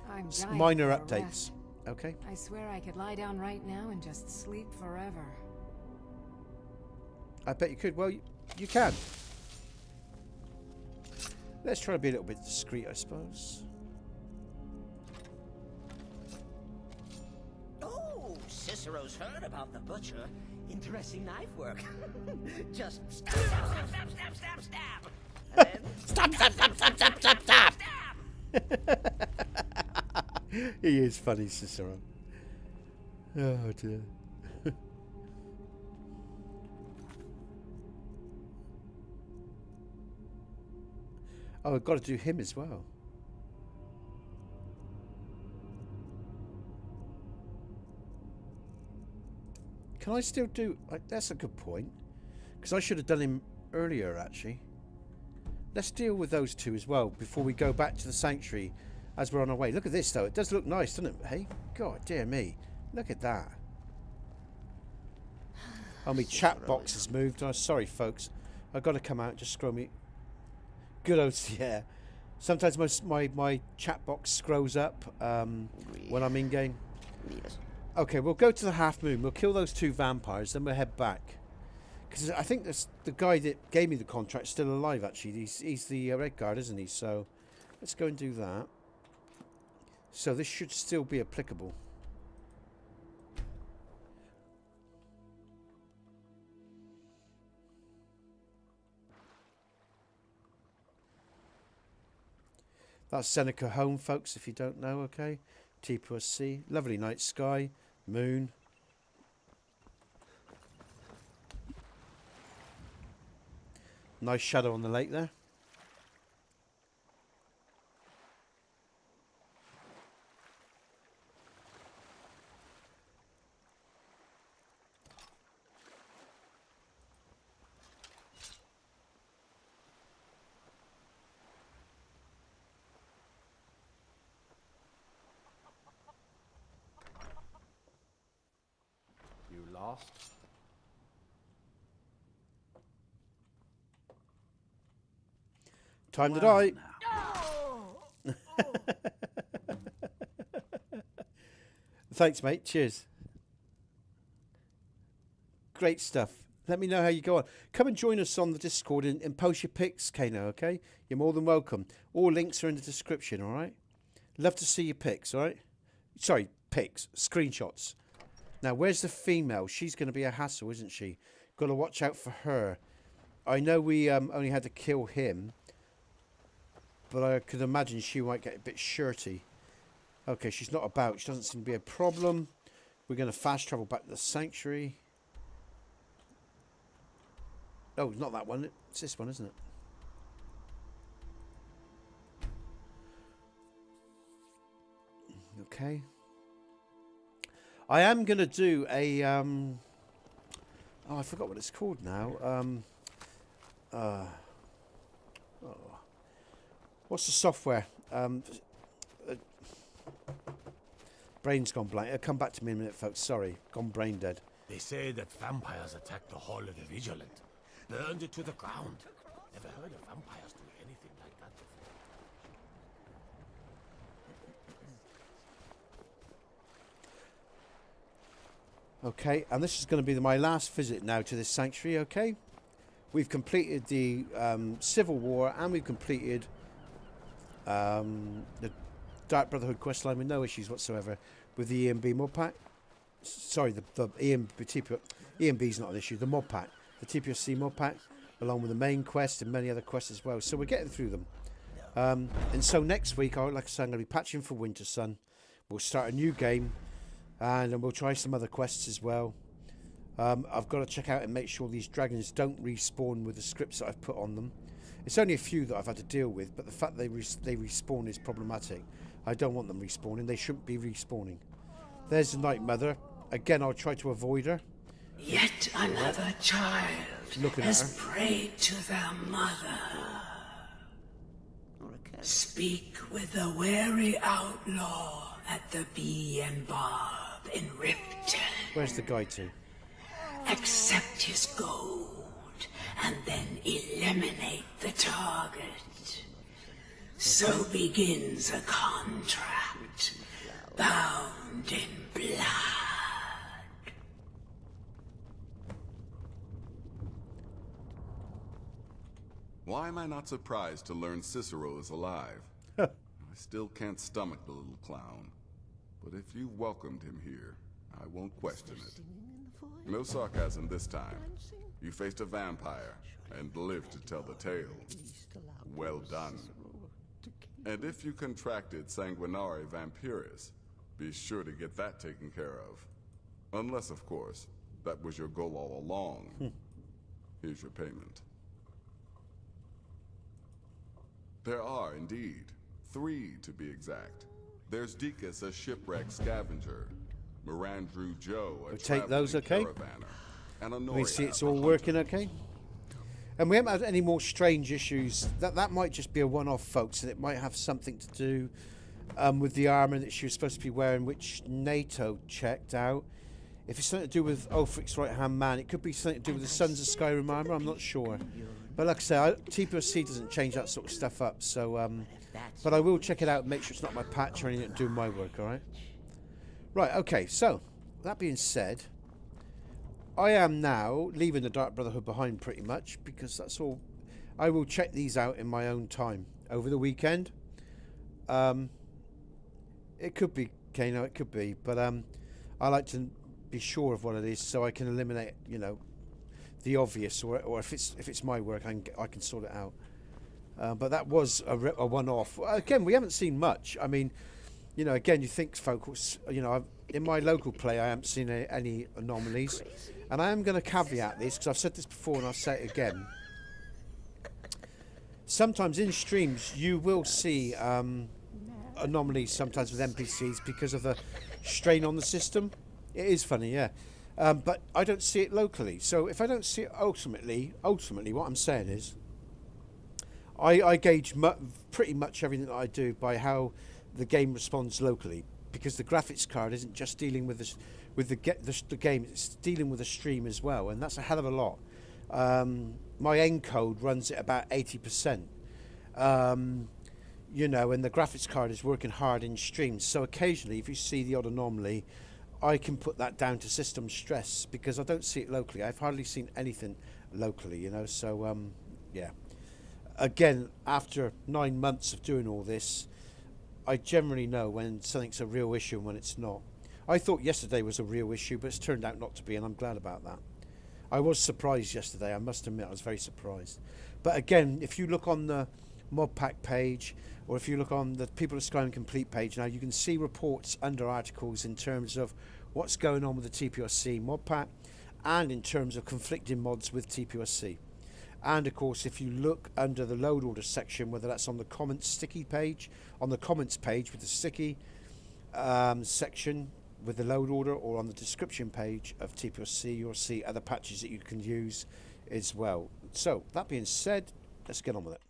I'm dying minor for a updates. rest. Okay. I swear I could lie down right now and just sleep forever. I bet you could. Well, you can. Let's try to be a little bit discreet, I suppose. Oh, Cicero's heard about the butcher. Interesting knife work. Just stab, stab, stab, stab, stab, stab. Stop! He is funny, Cicero. Oh dear. Oh, I've got to do him as well. Can I still do... that's a good point. Because I should have done him earlier, actually. Let's deal with those two as well before we go back to the sanctuary as we're on our way. Look at this, though. It does look nice, doesn't it? Hey, God, dear me. Look at that. Oh, my chat box has moved. Oh, sorry, folks. I've got to come out and just scroll me. Good old, yeah. Sometimes my chat box scrolls up when I'm in-game. Okay, we'll go to the half moon. We'll kill those two vampires, then we'll head back. Because I think the guy that gave me the contract is still alive, actually. He's the Red Guard, isn't he? So let's go and do that. So this should still be applicable. That's Seneca home, folks, if you don't know, okay? TPOSC. Lovely night sky. Moon. Nice shadow on the lake there. You lost? Time to die. Thanks, mate. Cheers. Great stuff. Let me know how you go on. Come and join us on the Discord and post your pics, Kano, okay? You're more than welcome. All links are in the description, all right? Love to see your pics, all right? Sorry, pics, screenshots. Now, where's the female? She's going to be a hassle, isn't she? Got to watch out for her. I know we only had to kill him, but I could imagine she might get a bit shirty. Okay, she's not about. She doesn't seem to be a problem. We're going to fast travel back to the sanctuary. Oh, not that one. It's this one, isn't it? Okay. I am going to do a... oh, I forgot what it's called now. What's the software? Brain's gone blank. It'll come back to me in a minute, folks. Sorry. Gone brain dead. They say that vampires attacked the Hall of the Vigilant. Burned it to the ground. Never heard of vampires doing anything like that before. Okay, and this is going to be my last visit now to this sanctuary, okay? We've completed the Civil War, and we've completed the Dark Brotherhood questline with no issues whatsoever with the EMB mod pack. Sorry, the EMB's not an issue, the mod pack. The TPOSC mod pack, along with the main quest and many other quests as well. So we're getting through them. And so next week, like I said, I'm going to be patching for Winter Sun. We'll start a new game, and then we'll try some other quests as well. I've got to check out and make sure these dragons don't respawn with the scripts that I've put on them. It's only a few that I've had to deal with, but the fact they respawn is problematic. I don't want them respawning. They shouldn't be respawning. There's the Night Mother. Again, I'll try to avoid her. Yet another child has prayed to their mother. Speak with the wary outlaw at the Bee and Barb in Ripton. Where's the guy to? Accept his gold, and then eliminate the target. So begins a contract, bound in blood. Why am I not surprised to learn Cicero is alive? I still can't stomach the little clown. But if you welcomed him here, I won't question it. No sarcasm this time. You faced a vampire and lived to tell the tale. Well done. And if you contracted sanguinare vampiris, be sure to get that taken care of. Unless, of course, that was your goal all along. Here's your payment. There are, indeed. 3 to be exact. There's Deacus, a shipwreck scavenger. Mirandrew Joe, a we'll take those, okay? And We see it's all working okay. And we haven't had any more strange issues. That might just be a one-off, folks, and it might have something to do with the armour that she was supposed to be wearing, which NATO checked out. If it's something to do with Ulfric's right-hand man, it could be something to do with the Sons of Skyrim armour, I'm not sure. But like I say, TPOSC doesn't change that sort of stuff up, so... but I will check it out and make sure it's not my patch or anything to do with my work, alright? Right, okay, so, that being said, I am now leaving the Dark Brotherhood behind pretty much, because that's all... I will check these out in my own time over the weekend. It could be, Kano, it could be, but I like to be sure of what it is so I can eliminate, you know, the obvious, or if it's my work, I can sort it out. But that was a one-off. Again, we haven't seen much. I mean, you know, again, you think, folks, you know, in my local play, I haven't seen any anomalies. And I am going to caveat this, because I've said this before and I'll say it again. Sometimes in streams, you will see anomalies sometimes with NPCs because of the strain on the system. It is funny, yeah. But I don't see it locally. So if I don't see it ultimately what I'm saying is, I gauge pretty much everything that I do by how the game responds locally, because the graphics card isn't just dealing with the game; it's dealing with the stream as well, and that's a hell of a lot. My encode runs at about 80%, you know, and the graphics card is working hard in streams. So occasionally, if you see the odd anomaly, I can put that down to system stress because I don't see it locally. I've hardly seen anything locally, you know. So yeah. Again, after 9 months of doing all this, I generally know when something's a real issue and when it's not. I thought yesterday was a real issue, but it's turned out not to be, and I'm glad about that. I was surprised yesterday, I must admit, I was very surprised. But again, if you look on the mod pack page, or if you look on the People of Skyrim complete page now, you can see reports under articles in terms of what's going on with the TPOSC mod pack, and in terms of conflicting mods with TPOSC. And of course, if you look under the load order section, whether that's on the comments sticky page, on the comments page with the sticky section with the load order, or on the description page of TPOSC, you'll see other patches that you can use as well. So that being said, let's get on with it.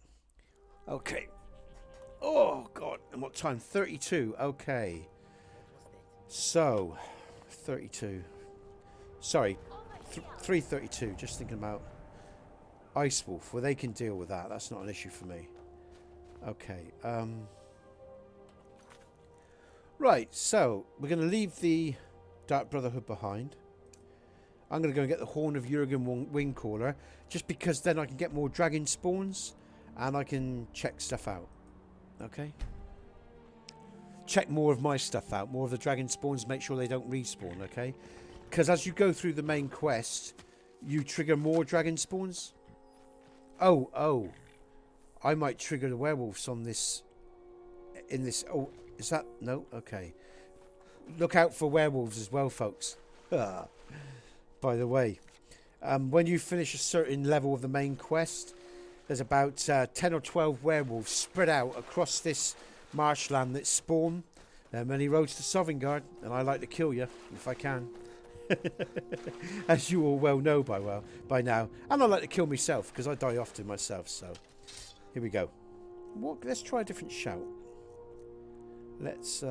Okay. Oh god, and what time? 32. Okay. So 32. Sorry, 3:32. Just thinking about Ice Wolf, well, they can deal with that. That's not an issue for me. Okay. Right, so we're going to leave the Dark Brotherhood behind. I'm going to go and get the Horn of Jurgen Wingcaller, just because then I can get more dragon spawns and I can check stuff out. Okay. Check more of my stuff out, more of the dragon spawns, make sure they don't respawn, okay? Because as you go through the main quest, you trigger more dragon spawns. Oh, I might trigger the werewolves on this, in this, oh, is that, no, okay. Look out for werewolves as well, folks. By the way, when you finish a certain level of the main quest, there's about 10 or 12 werewolves spread out across this marshland that spawn. There are many roads to Sovngarde, and I like to kill you if I can. As you all well know by now, and I like to kill myself because I die often myself. So here we go. Let's try a different shout. Let's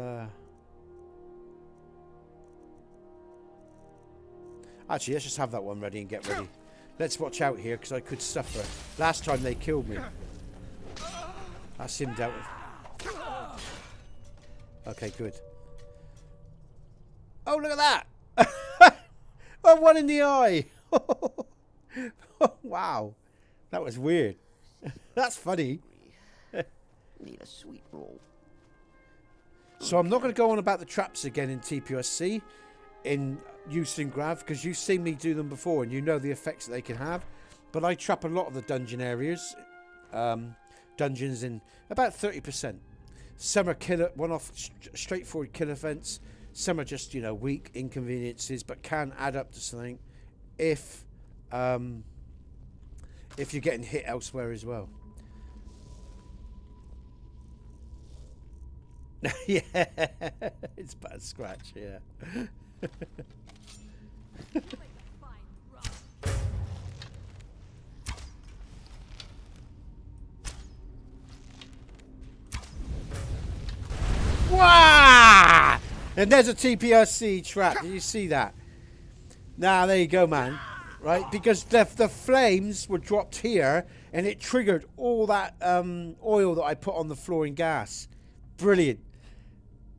actually, let's just have that one ready and get ready. Let's watch out here because I could suffer. Last time they killed me. That's him dealt with. Okay, good. Oh, look at that! Oh, one in the eye! Oh, wow. That was weird. That's funny. Need a sweet roll. So I'm not going to go on about the traps again in TPOSC, in Houston Grav, because you've seen me do them before and you know the effects that they can have. But I trap a lot of the dungeon areas, dungeons in about 30%. Some are killer, one-off, straightforward kill events. Some are just, you know, weak inconveniences, but can add up to something if you're getting hit elsewhere as well. Yeah, it's but a scratch, yeah. Wow! And there's a TPOSC trap. Did you see that? Now, there you go, man. Right? Because the flames were dropped here, and it triggered all that oil that I put on the floor in gas. Brilliant.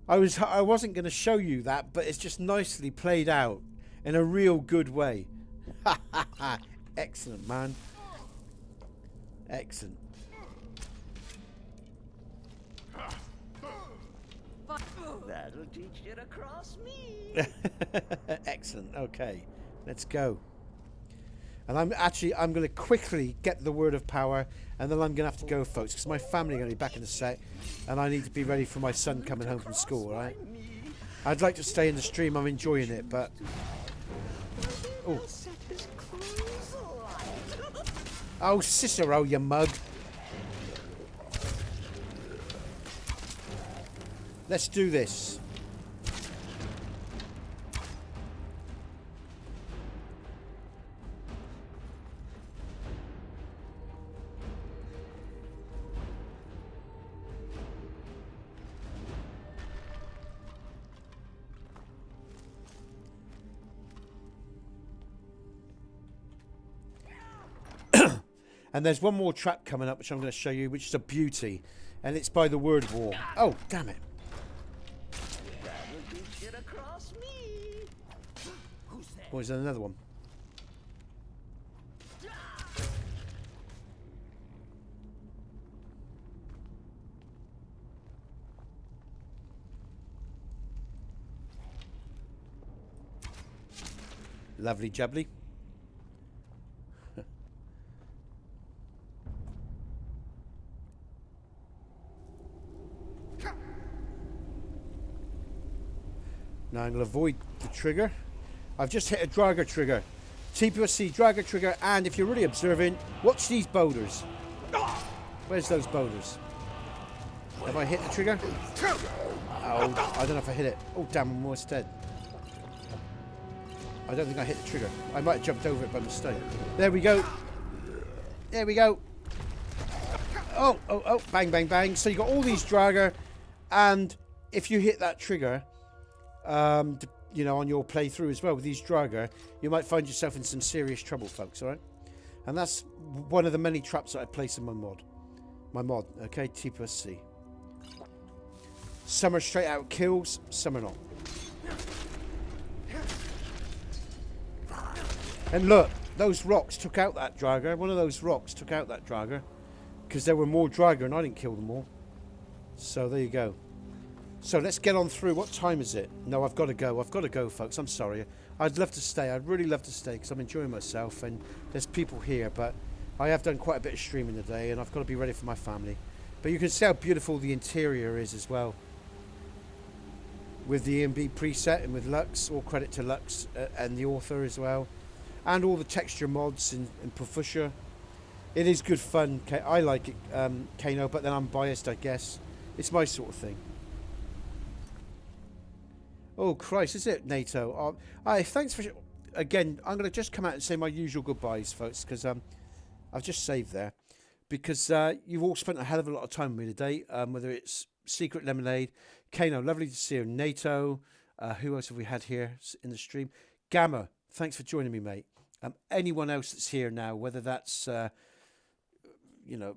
I wasn't going to show you that, but it's just nicely played out in a real good way. Excellent, man. Excellent. That'll teach you to cross me. Excellent. Okay, let's go. And I'm going to quickly get the word of power, and then I'm going to have to go, folks, because my family are going to be back in a sec, and I need to be ready for my son coming home from school, all right? I'd like to stay in the stream. I'm enjoying it, but... Oh. Oh, Cicero, you mug. Let's do this. And there's one more trap coming up, which I'm going to show you, which is a beauty. And it's by the word war. Oh, damn it. Or is there another one? Lovely jubbly. Now I'm going to avoid the trigger. I've just hit a dragger trigger. TPOSC, dragger trigger, and if you're really observing, watch these boulders. Where's those boulders? Have I hit the trigger? Oh, I don't know if I hit it. Oh, damn, I'm almost dead. I don't think I hit the trigger. I might have jumped over it by mistake. There we go. There we go. Oh, oh, oh, bang, bang, bang. So you got all these dragger, and if you hit that trigger, you know, on your playthrough as well with these dragger, you might find yourself in some serious trouble, folks, alright? And that's one of the many traps that I place in my mod. Okay, TPOSC. Some are straight out kills, some are not. And look, those rocks took out that dragger. One of those rocks took out that dragger because there were more dragger and I didn't kill them all. So there you go. So let's get on through. What time is it? No, I've got to go. I've got to go, folks. I'm sorry. I'd love to stay. I'd really love to stay because I'm enjoying myself and there's people here. But I have done quite a bit of streaming today and I've got to be ready for my family. But you can see how beautiful the interior is as well. With the EMB preset and with Lux. All credit to Lux and the author as well. And all the texture mods in Profusha. It is good fun. I like it, Kano, but then I'm biased, I guess. It's my sort of thing. Oh, Christ, is it, NATO? Thanks for... Again, I'm going to just come out and say my usual goodbyes, folks, because I've just saved there. Because you've all spent a hell of a lot of time with me today, whether it's Secret Lemonade, Kano, lovely to see you, NATO, who else have we had here in the stream? Gamma, thanks for joining me, mate. Anyone else that's here now, whether that's, you know,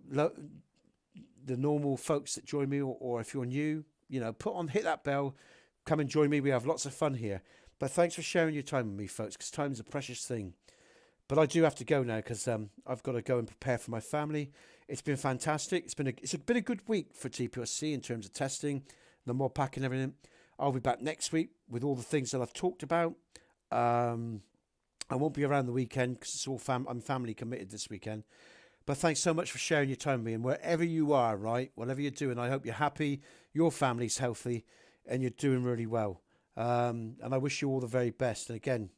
the normal folks that join me, or if you're new, you know, hit that bell, come and join me. We have lots of fun here. But thanks for sharing your time with me, folks, because time's a precious thing. But I do have to go now because I've got to go and prepare for my family. It's been fantastic. It's been a good week for TPOSC in terms of testing, the mod pack and everything. I'll be back next week with all the things that I've talked about. I won't be around the weekend because it's all I'm family committed this weekend. But thanks so much for sharing your time with me. And wherever you are, right, whatever you're doing, I hope you're happy, your family's healthy, and you're doing really well. And I wish you all the very best. And again,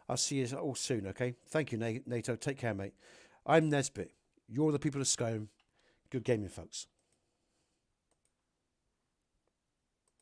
I'll see you all soon, okay? Thank you, NATO. Take care, mate. I'm Nesbit. You're the people of Skyrim. Good gaming, folks.